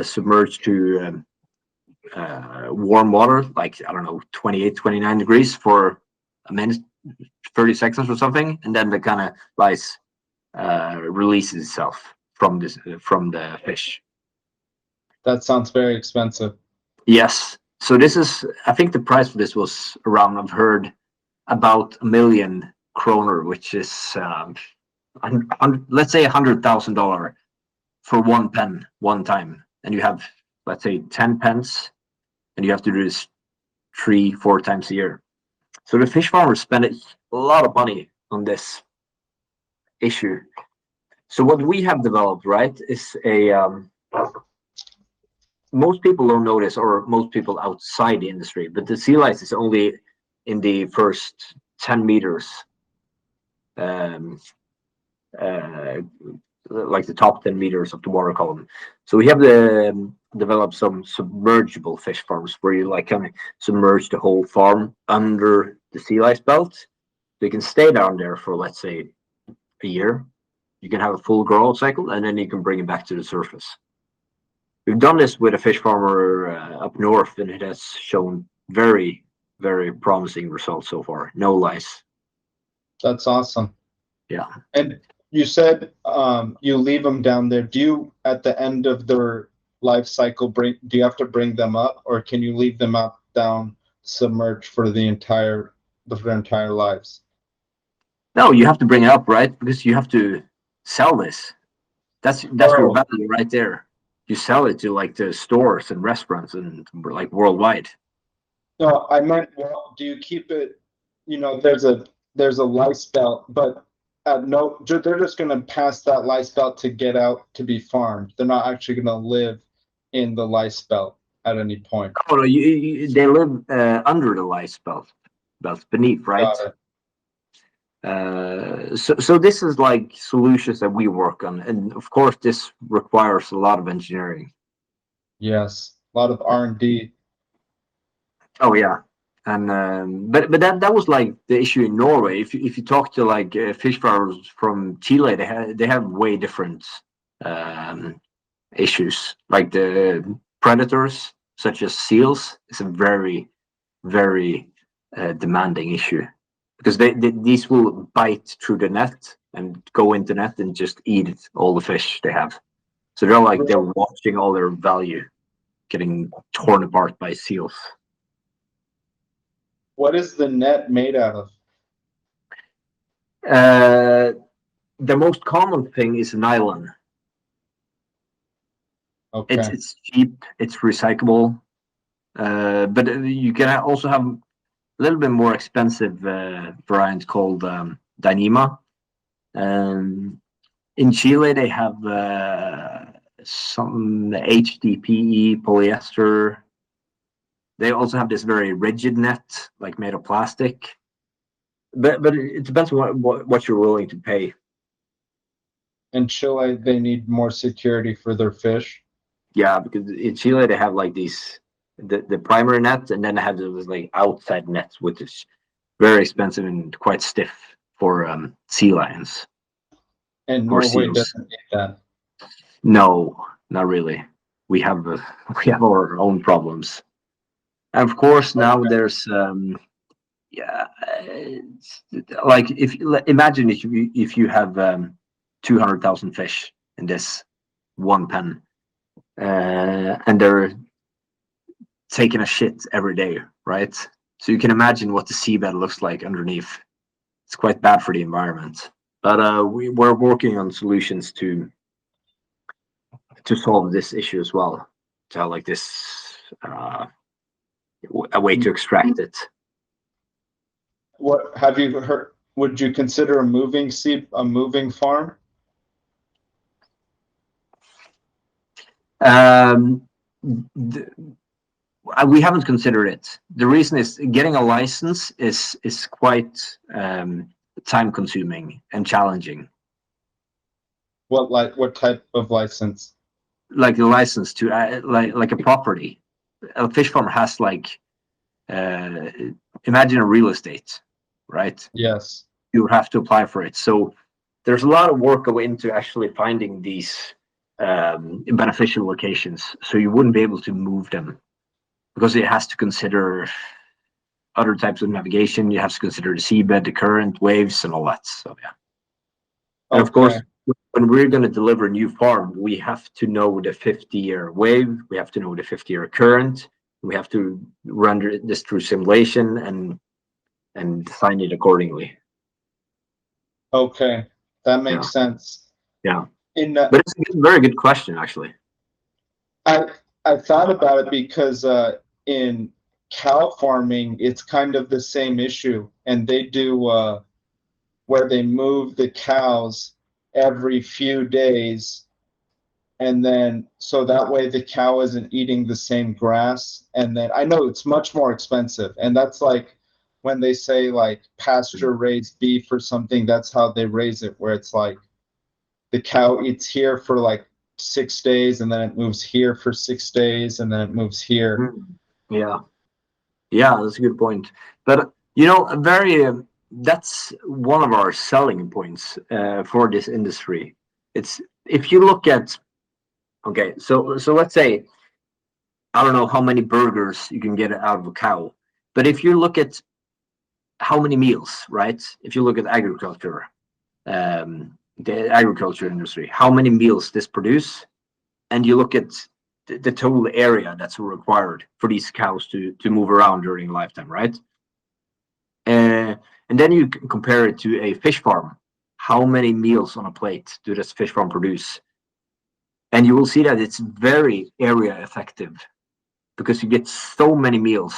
submerged to warm water, like, I don't know, 28, 29 degrees for a minute, 30 seconds or something. And then the kind of lice releases itself from the fish. That sounds very expensive. Yes. So this is, I think the price for this was around, I've heard, about 1 million kroner, which is, let's say $100,000 for one pen, one time. And you have, let's say, 10 pens, and you have to do this 3-4 times a year. So the fish farmers spend a lot of money on this issue. So what we have developed, right, is most people don't know this, or most people outside the industry, but the sea lice is only in the first 10 meters, like the top 10 meters of the water column. So we have developed some submergible fish farms where you like kind of submerge the whole farm under the sea lice belt. They can stay down there for, let's say, a year. You can have a full growth cycle, and then you can bring it back to the surface. We've done this with a fish farmer up north, and it has shown very, very promising results so far. No lice. That's awesome. Yeah. And you said you leave them down there. Do you, at the end of their life cycle, do you have to bring them up, or can you leave them out down submerged for their entire lives? No, you have to bring it up, right? Because you have to sell this. That's your value right there. You sell it to like the stores and restaurants and like worldwide. No, I meant, well, do you keep it? You know, there's a lice belt, but they're just going to pass that lice belt to get out to be farmed. They're not actually going to live in the lice belt at any point. Oh no, they live under the lice belt beneath, right? Got it. So this is like solutions that we work on, and of course this requires a lot of engineering. Yes, a lot of R&D. Oh yeah, and but that was like the issue in Norway. If you talk to like fish farmers from Chile, they have way different issues. Like the predators such as seals is a very, very demanding issue, because these will bite through the net and go into the net and just eat all the fish they have. So they're watching all their value getting torn apart by seals. What is the net made out of? The most common thing is nylon. Okay. It's cheap, it's recyclable, but you can also have a little bit more expensive variant called Dyneema. In Chile, they have some HDPE polyester. They also have this very rigid net, like made of plastic. But it depends on what you're willing to pay. In Chile, they need more security for their fish. Yeah, because in Chile they have like these the primary net, and then they have this like outside nets, which is very expensive and quite stiff for sea lions. And Norway doesn't need that. No, not really. We have our own problems. And of course, now there's like imagine if you have 200,000 fish in this one pen, and they're taking a shit every day, right? So you can imagine what the seabed looks like underneath. It's quite bad for the environment. But we're working on solutions to solve this issue as well. To have like this a way to extract it. What have you heard? Would you consider a moving farm? We haven't considered it. The reason is getting a license is quite time consuming and challenging. What type of license? Like the license to like a property. A fish farm has like imagine a real estate, right? Yes. You have to apply for it. So there's a lot of work go into actually finding these beneficial locations. So you wouldn't be able to move them because it has to consider other types of navigation. You have to consider the seabed, the current, waves, and all that. So yeah. And of course, when we're going to deliver a new farm, we have to know the 50-year wave. We have to know the 50-year current. We have to run this through simulation and design it accordingly. Okay, that makes sense. Yeah. But it's a very good question, actually. I thought about it because in cow farming, it's kind of the same issue, and they do where they move the cows every few days, and then so that way the cow isn't eating the same grass. And then I know it's much more expensive, and that's like when they say like pasture raised beef or something, that's how they raise it, where it's like the cow eats here for like 6 days, and then it moves here for 6 days, and then it moves here. Yeah, that's a good point. But that's one of our selling points for this industry. It's if you look at so let's say I don't know how many burgers you can get out of a cow, but if you look at how many meals, right? If you look at agriculture, the agriculture industry, how many meals this produce, and you look at the total area that's required for these cows to move around during lifetime, right? And then you compare it to a fish farm. How many meals on a plate do this fish farm produce? And you will see that it's very area effective because you get so many meals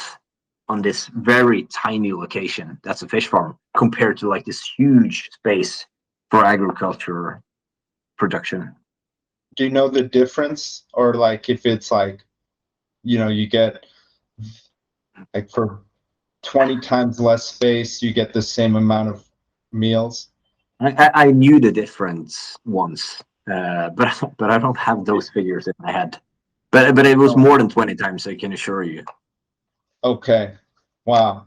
on this very tiny location. That's a fish farm compared to like this huge space for agriculture production. Do you know the difference, or like if it's like, you get like for 20 times less space, you get the same amount of meals? I knew the difference once, but I don't have those figures in my head. But it was more than 20 times, I can assure you. Okay. Wow.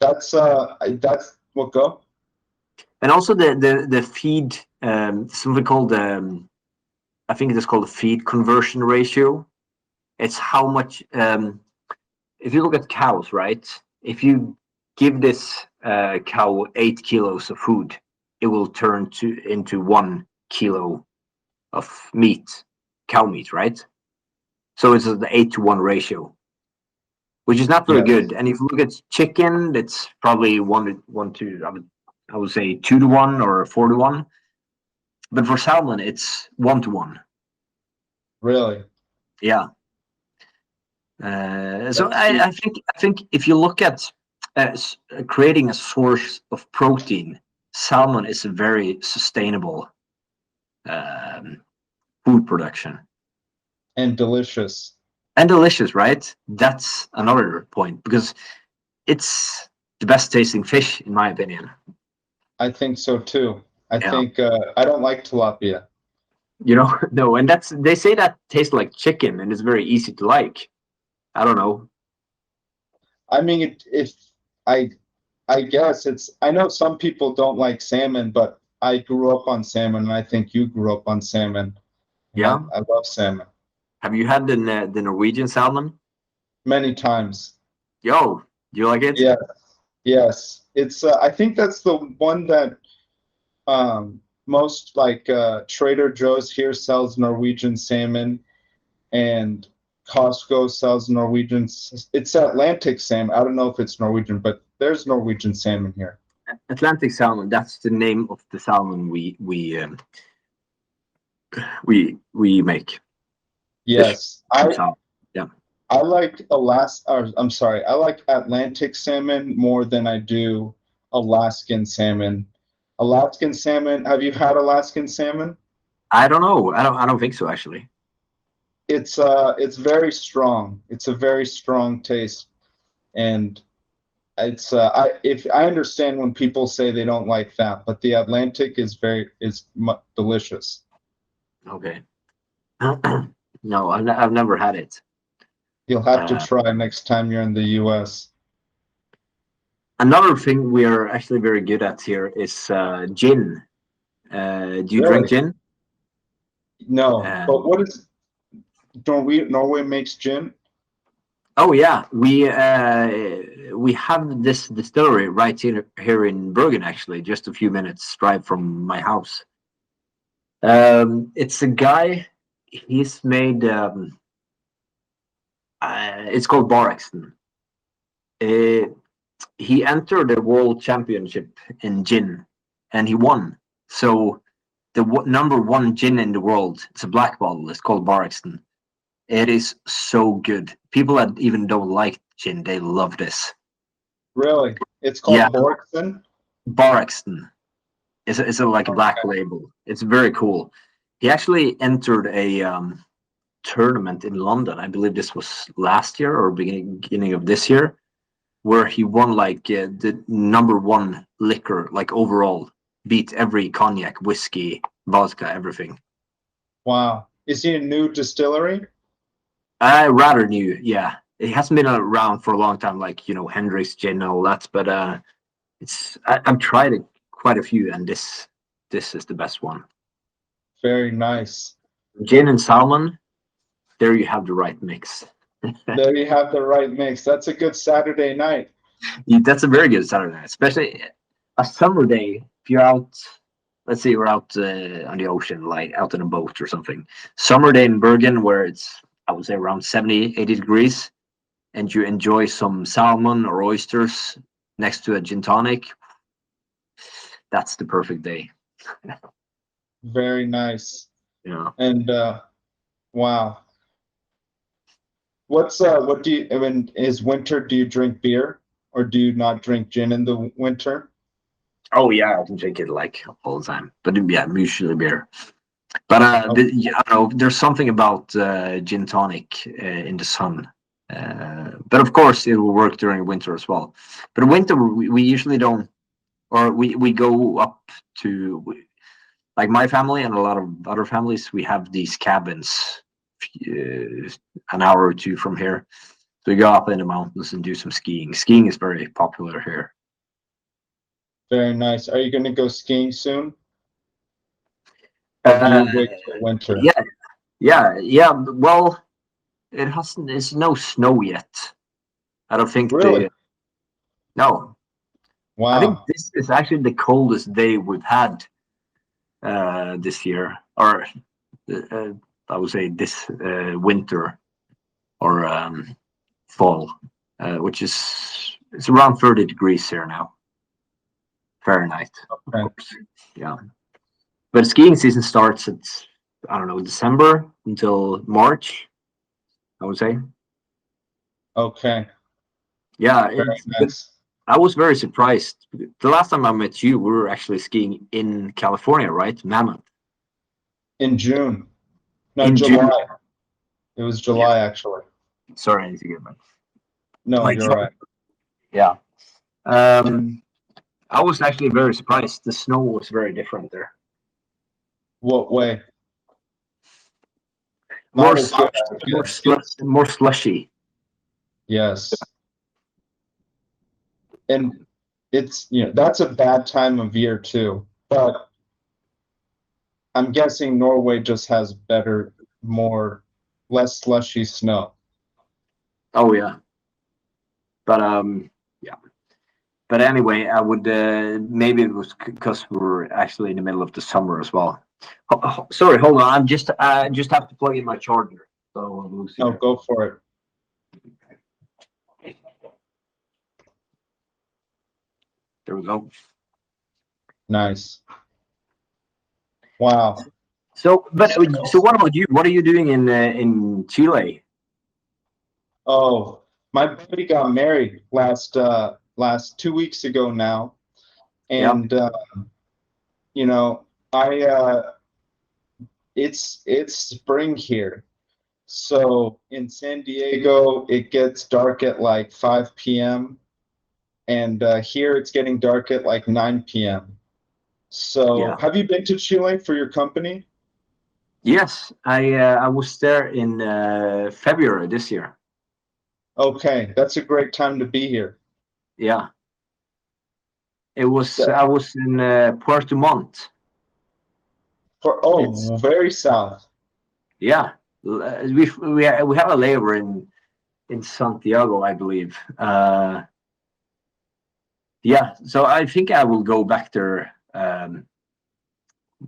That's what go. And also the feed, something called I think it is called the feed conversion ratio. It's how much if you look at cows, right? If you give this cow 8 kilos of food, it will turn into 1 kilo of meat, cow meat, right? So it's the 8-to-1 ratio, which is not very good. And if you look at chicken, that's probably one to I would say 2-to-1 or 4-to-1. But for salmon, it's 1-to-1. Really? Yeah. So I think if you look at creating a source of protein, salmon is a very sustainable food production. And delicious. And delicious, right? That's another point because it's the best tasting fish, in my opinion. I think so too. I think I don't like tilapia. No, and they say that tastes like chicken and it's very easy to like. I don't know. I mean, I guess I know some people don't like salmon, but I grew up on salmon, and I think you grew up on salmon. Yeah. I love salmon. Have you had the Norwegian salmon? Many times. Yo, do you like it? Yeah. Yes. It's I think that's the one that most like Trader Joe's here sells Norwegian salmon, and Costco sells Norwegian. It's Atlantic salmon. I don't know if it's Norwegian, but there's Norwegian salmon here. Atlantic salmon. That's the name of the salmon we make. Yes, Salmon. Yeah. I like I'm sorry, I like Atlantic salmon more than I do Alaskan salmon. Alaskan salmon, have you had Alaskan salmon? I don't know. I don't think so actually. It's very strong. It's a very strong taste, and it's if I understand when people say they don't like that, but the Atlantic is delicious. Okay. No, I've never had it. You'll have to Uh, try next time you're in the US. Another thing we are actually very good at here is gin. Do you drink Really? gin? No, Uh, but what is Norway makes gin? oh yeah, we have this distillery right here in Bergen actually, just a few minutes drive from my house. It's a guy. He's made. It's called Bareksten. Uh, he entered the world championship in gin, and he won. So the number one gin in the world. It's a black bottle. It's called Bareksten. It is so good. People that even don't like gin, they love this. Really? It's Yeah, called Borkson? Bareksten. It's like a black Okay. label. It's very cool. He actually entered a tournament in London. I believe this was last year or beginning of this year, where he won like the number one liquor, like overall, beat every cognac, whiskey, vodka, everything. Wow. Is he a new distillery? I rather new, yeah. It hasn't been around for a long time, like Hendrix gin and all that. But I've tried it quite a few, and this is the best one. Very nice. Gin and salmon. There you have the right mix. There you have the right mix. That's a good Saturday night. That's a very good Saturday night, especially a summer day. If you're out, let's say you're out on the ocean, like out on a boat or something. Summer day in Bergen, where it's, I would say, around 70, 80 degrees, and you enjoy some salmon or oysters next to a gin tonic. That's the perfect day. Very nice. Yeah. And wow. What do you, I mean, is winter, do you drink beer or do you not drink gin in the winter? Oh yeah, I can drink it like all the time, but yeah, usually beer. But Oh, I don't know. There's something about gin tonic in the sun. But of course, it will work during winter as well. But winter, we usually don't, or we go up to like my family and a lot of other families. We have these cabins an hour or two from here. So we go up in the mountains and do some skiing. Skiing is very popular here. very nice. Are you going to go skiing soon? Or do Uh, you wait till winter? yeah, yeah. Well, it hasn't. It's no snow yet. I don't think Really? no. I think Wow. this is actually the coldest day we've had this year, or uh, I would say this winter or fall, which is it's around 30 degrees here now, Fahrenheit, of Okay. course. Yeah, but skiing season starts at, I don't know, December until March, I would say. Okay. Yeah, Very but nice. I was very surprised. The last time I met you, we were actually skiing in California, right? Mammoth In June. No, in June. July. It was Yeah, July actually. sorry, I need to get No, my you're right. yeah. And I was actually very surprised. The snow was very different there. what way? More Not as good, slush, I guess. more slushy. Yes. And it's, that's a bad time of year too. But I'm guessing Norway just has better, less slushy snow. Oh yeah, but yeah. But anyway, I would maybe it was because we were actually in the middle of the summer as well. Sorry, hold on. Just have to plug in my charger. So we'll see No, there. go for it. There we go. Nice. Wow. So what about you? What are you doing in Chile? Oh, my buddy got married last 2 weeks ago now, Yeah, and you know, I it's spring here. So in San Diego, it gets dark at like 5 p.m. and here it's getting dark at like 9 p.m. So yeah. have you been to Chile for your company? Yes, I was there in February this year. Okay, that's a great time to be here. Yeah, it was. The- I was in Puerto Montt. For It's very south. yeah. We have a layover in Santiago, I believe. Yeah, so I think I will go back there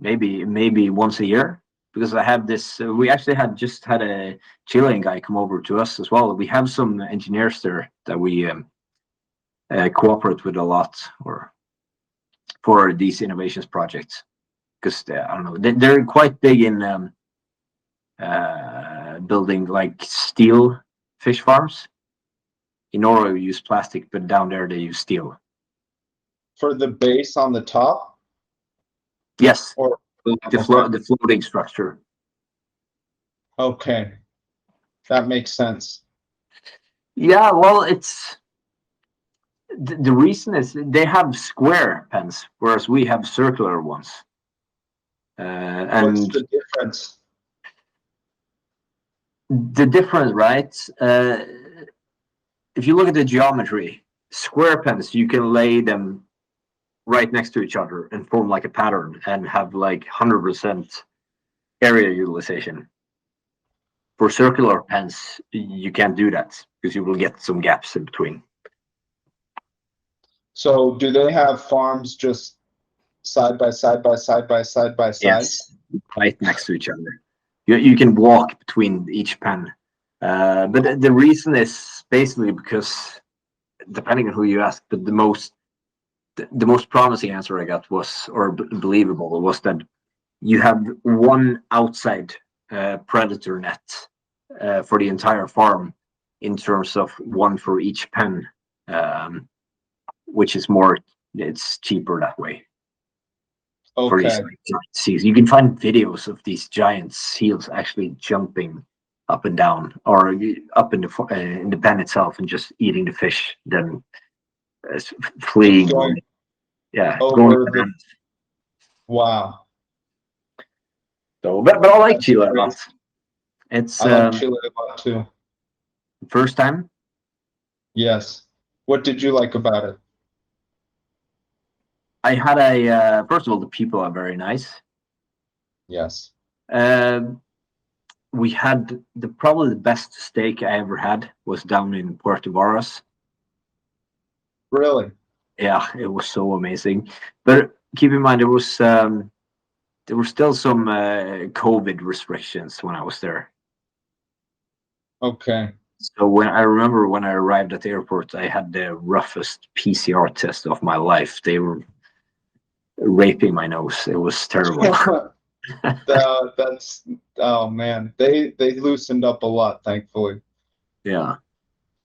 maybe once a year because I have this. We actually had a Chilean guy come over to us as well. We have some engineers there that we cooperate with a lot or for these innovations projects because I don't know they're quite big in building like steel fish farms. In Norway we use plastic, but down there they use steel. For the base on the top? Yes, Or like okay. the floating structure. Okay. That makes sense. Yeah, well, it's the reason is they have square pens, whereas we have circular ones. What's And the difference? the difference, right? If you look at the geometry, square pens, you can lay them right next to each other and form like a pattern and have like 100% area utilization. For circular pens, you can't do that because you will get some gaps in between. So do they have farms just side by side by side by side by side? Yes, right next to each other. You can walk between each pen. But the reason is basically because, depending on who you ask, but the most promising answer I got was, or believable, was that you have one outside predator net for the entire farm in terms of one for each pen, which is more, it's cheaper that way for these Okay. like, giant seals. You can find videos of these giant seals actually jumping up and down, or up in the pen itself, and just eating the fish, then Just fleeing, or going yeah, going over the bananas. wow. So, but I like That's Chile a lot. great. It's I like Chile a lot too. first time. Yes. What did you like about it? I had first of all, the people are very nice. Yes. Um, we had probably the best steak I ever had was down in Puerto Varas. Really? Yeah, it was so amazing. But keep in mind, there were still some COVID restrictions when I was there. Okay. So when I remember when I arrived at the airport, I had the roughest PCR test of my life. They were raping my nose. It was terrible. That's oh man. They loosened up a lot, thankfully. Yeah,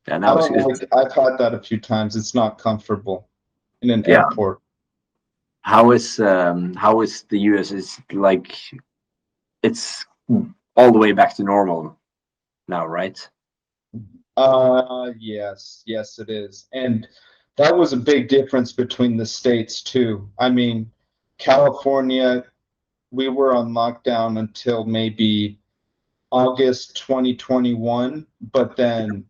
and I that was don't good. like I've had that a few times. It's not comfortable in an Yeah. airport. How is the US? Is like it's all the way back to normal now, right? Yes, it is. And that was a big difference between the states too. I mean, California, we were on lockdown until maybe August 2021, but then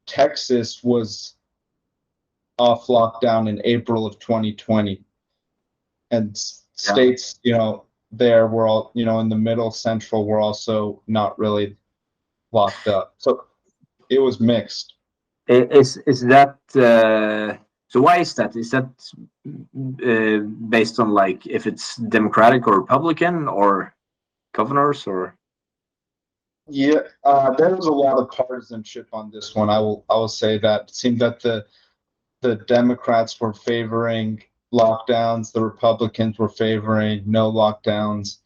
Texas was off lockdown in April of 2020. And Yeah. states, there were all, in the middle central were also not really locked up. So it was mixed. Is that so? Why is that? Is that based on like if it's Democratic or Republican or governors or? Yeah, there was a lot of partisanship on this one. I will say that. It seemed that the Democrats were favoring lockdowns. The Republicans were favoring no lockdowns.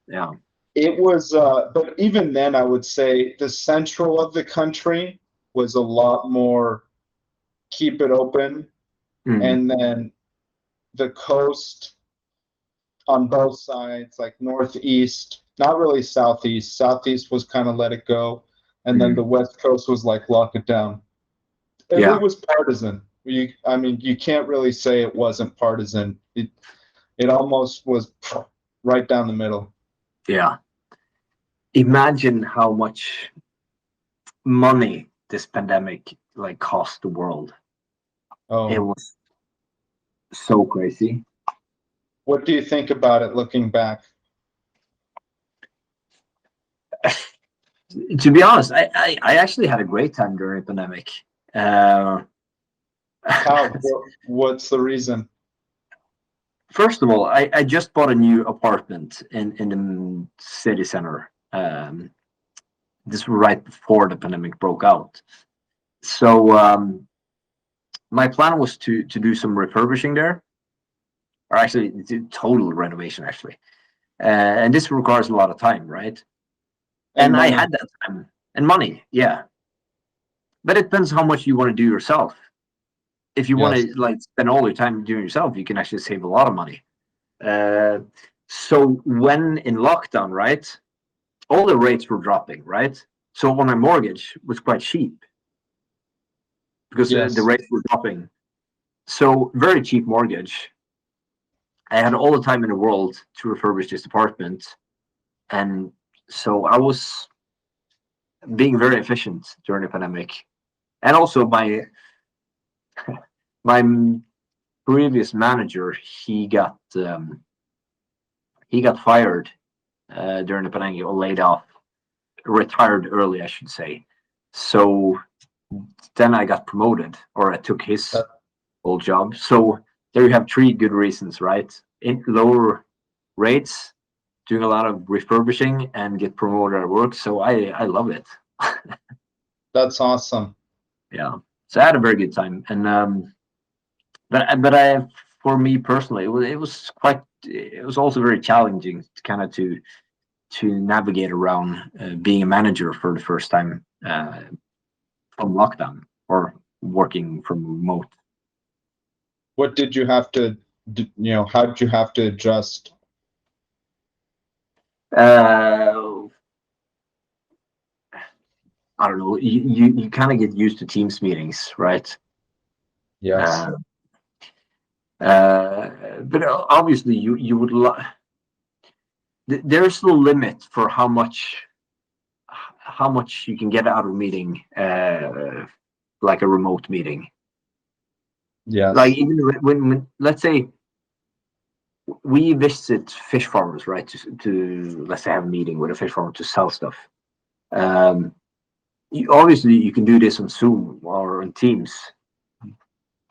Yeah. It was, but even then, I would say the central of the country was a lot more keep it open. And then the coast on both sides, like northeast, not really southeast. Southeast was kind of let it go. And then the west coast was like lock it down. And Yeah. it was partisan. I mean, you can't really say it wasn't partisan. It almost was right down the middle. Yeah. Imagine how much money this pandemic like cost the world. It Oh, was so crazy. what do you think about it looking back? To be honest, I actually had a great time during the pandemic. How? What's the reason? First of all, I just bought a new apartment in the city center. This was right before the pandemic broke out. So my plan was to do some refurbishing there, or actually total renovation actually. And this requires a lot of time, right? And I money. had that time and money, yeah. But it depends how much you want to do yourself. If you want Yes. to like spend all your time doing yourself, you can actually save a lot of money. So when in lockdown, right, all the rates were dropping, right? So on my mortgage was quite cheap because the Yes. rates were dropping. So very cheap mortgage. I had all the time in the world to refurbish this apartment, and so I was being very efficient during the pandemic. And also my previous manager, he got fired during the pandemic, or laid off, retired early, I should say. So then I got promoted, or I took his old job. So there you have three good reasons, right? In lower rates, doing a lot of refurbishing, and get promoted at work. So I love it. That's awesome. Yeah. So I had a very good time, and but I, for me personally, it was also very challenging kind of to navigate around being a manager for the first time from lockdown or working from remote. What did you have to, how did you have to adjust? Uh, I don't know. You kind of get used to Teams meetings, right? Yes. But obviously, you would. There's no limit for how much you can get out of a meeting, like a remote meeting. Like Yes. even when let's say we visit fish farmers, right? To let's say have a meeting with a fish farmer to sell stuff. Obviously, you can do this on Zoom or on Teams,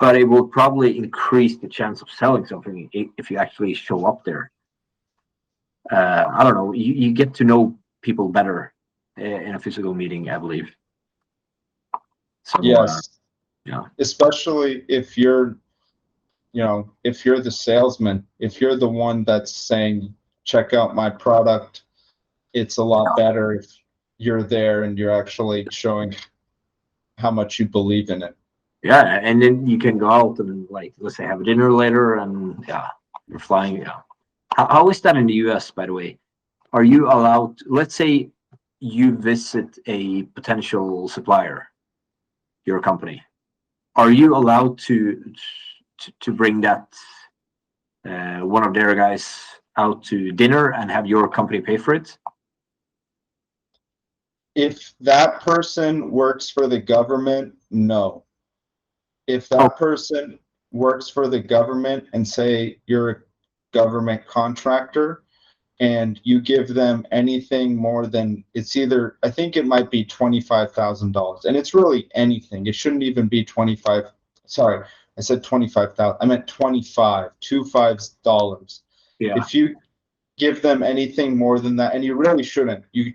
but it will probably increase the chance of selling something if you actually show up there. I don't know. You get to know people better in a physical meeting, I believe. So Yes. yeah, Especially if you're, if you're the salesman, if you're the one that's saying, check out my product, it's a lot better if you're there and you're actually showing how much you believe in it. yeah, and then you can go out and like let's say have a dinner later, and yeah, you're flying. Yeah, how is that in the U.S. by the way? Are you allowed? Let's say you visit a potential supplier, your company. Are you allowed to bring that one of their guys out to dinner and have your company pay for it? If that person works for the government, no. If Oh, that person works for the government and say you're a government contractor and you give them anything more than it's either, I think it might be $25,000, and it's really anything. It shouldn't even be 25. Sorry, I said 25,000. I meant 25 dollars. yeah, If you give them anything more than that, and you really shouldn't, you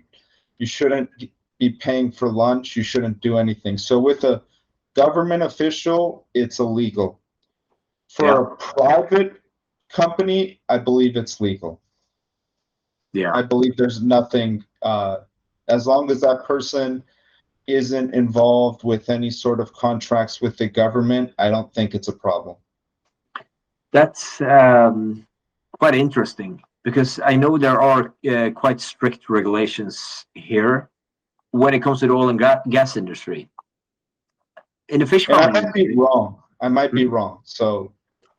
shouldn't be paying for lunch. You shouldn't do anything. So with a government official, it's illegal. For Yeah. a private company, I believe it's legal. Yeah. I believe there's nothing, as long as that person isn't involved with any sort of contracts with the government, I don't think it's a problem. That's quite interesting, because I know there are quite strict regulations here when it comes to the oil and gas industry. In the fish And I farming might be industry, wrong. I might be wrong. So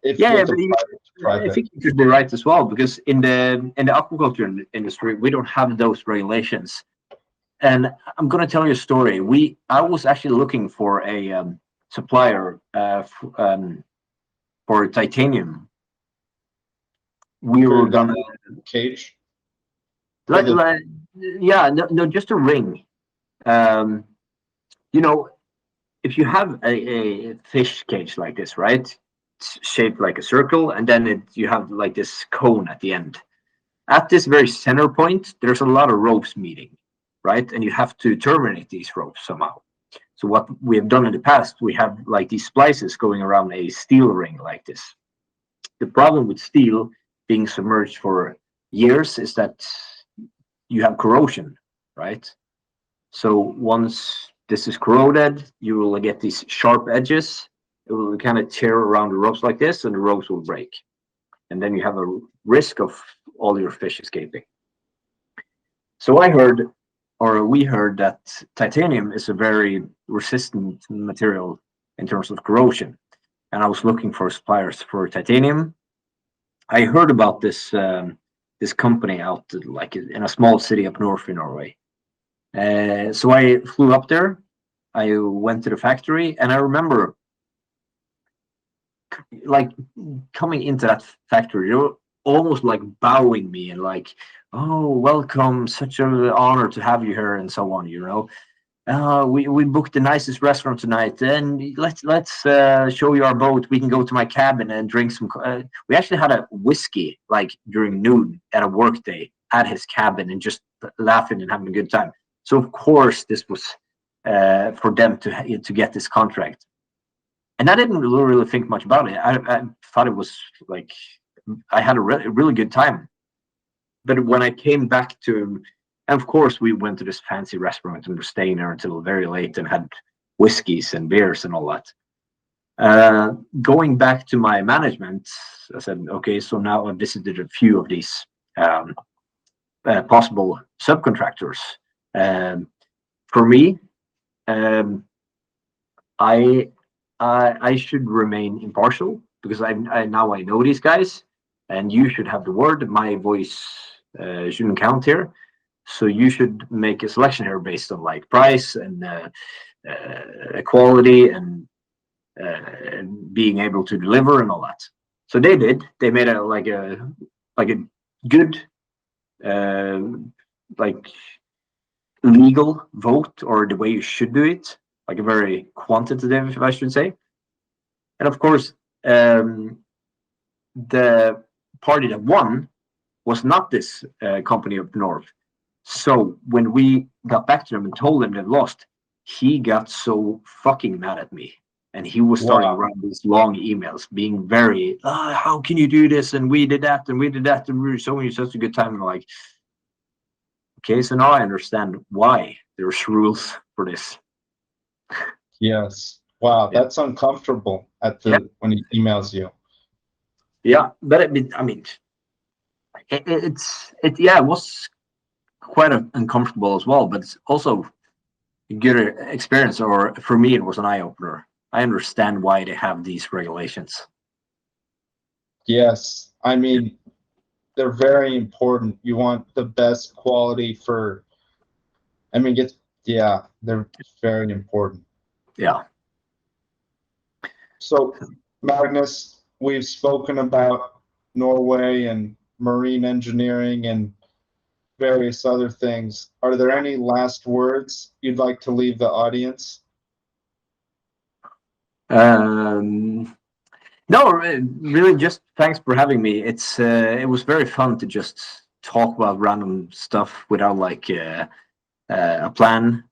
if yeah, with but the I private, think you could be right as well, because in the aquaculture industry, we don't have those regulations. And I'm going to tell you a story. I was actually looking for a supplier for titanium. We were for gonna that cage, for like, the like yeah, no, just a ring. Um, you know, if you have a fish cage like this, right? It's shaped like a circle, and then you have like this cone at the end. At this very center point, there's a lot of ropes meeting, right? And you have to terminate these ropes somehow. So what we have done in the past, we have like these splices going around a steel ring like this. The problem with steel being submerged for years is that you have corrosion, right? So once this is corroded, you will get these sharp edges. It will kind of tear around the ropes like this, and the ropes will break. And then you have a risk of all your fish escaping. So we heard that titanium is a very resistant material in terms of corrosion. And I was looking for suppliers for titanium. I heard about this company out like in a small city up north in Norway. So I flew up there. I went to the factory, and I remember like coming into that factory, they were almost like bowing me and like, "Oh, welcome! Such an honor to have you here," and so on. We booked the nicest restaurant tonight, and let's show you our boat. We can go to my cabin and drink some. We actually had a whiskey like during noon at a work day at his cabin, and just laughing and having a good time. So of course this was for them to get this contract, and I didn't really think much about it. I thought it was like I had a really good time. But when I came back to, and of course, we went to this fancy restaurant and were staying there until very late and had whiskeys and beers and all that. Going back to my management, I said, okay, so now I visited a few of these possible subcontractors. For me, um, I should remain impartial, because I now I know these guys, and you should have the word. My voice shouldn't count here. So you should make a selection here based on like price and quality and being able to deliver and all that. So they did. They made a good uh, like legal vote, or the way you should do it, like a very quantitative, if I should say. And of course, the party that won was not this company up north. So when we got back to them and told them they lost, he got so fucking mad at me. And he was starting wow. around these long emails, being very, how can you do this? And we did that, and we did that, and we were showing you such a good time. And like, okay, so now I understand why there's rules for this. Yes. Wow, Yeah. that's uncomfortable Yeah. when he emails you. Yeah, but I mean, it was quite uncomfortable as well, but it's also a good experience. Or for me, it was an eye opener. I understand why they have these regulations. Yes. I mean, they're very important. You want the best quality for, I mean, yeah, they're very important. Yeah. So, Magnus, we've spoken about Norway and marine engineering and various other things. Are there any last words you'd like to leave the audience? No, really, just thanks for having me. It was very fun to just talk about random stuff without like a plan.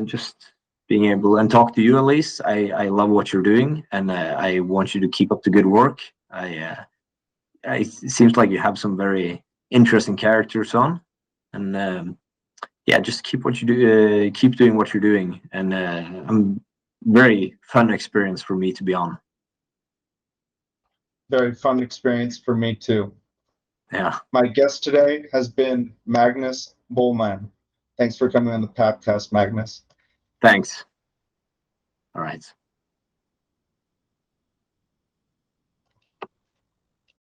Just being able and talk to you, Elise. I love what you're doing, and I want you to keep up the good work. It seems like you have some very interesting characters on, and yeah, just keep what you do. Keep doing what you're doing, and I'm very fun experience for me to be on. Very fun experience for me too. Yeah. My guest today has been Magnus Bollman. Thanks for coming on the podcast, Magnus. Thanks. All right.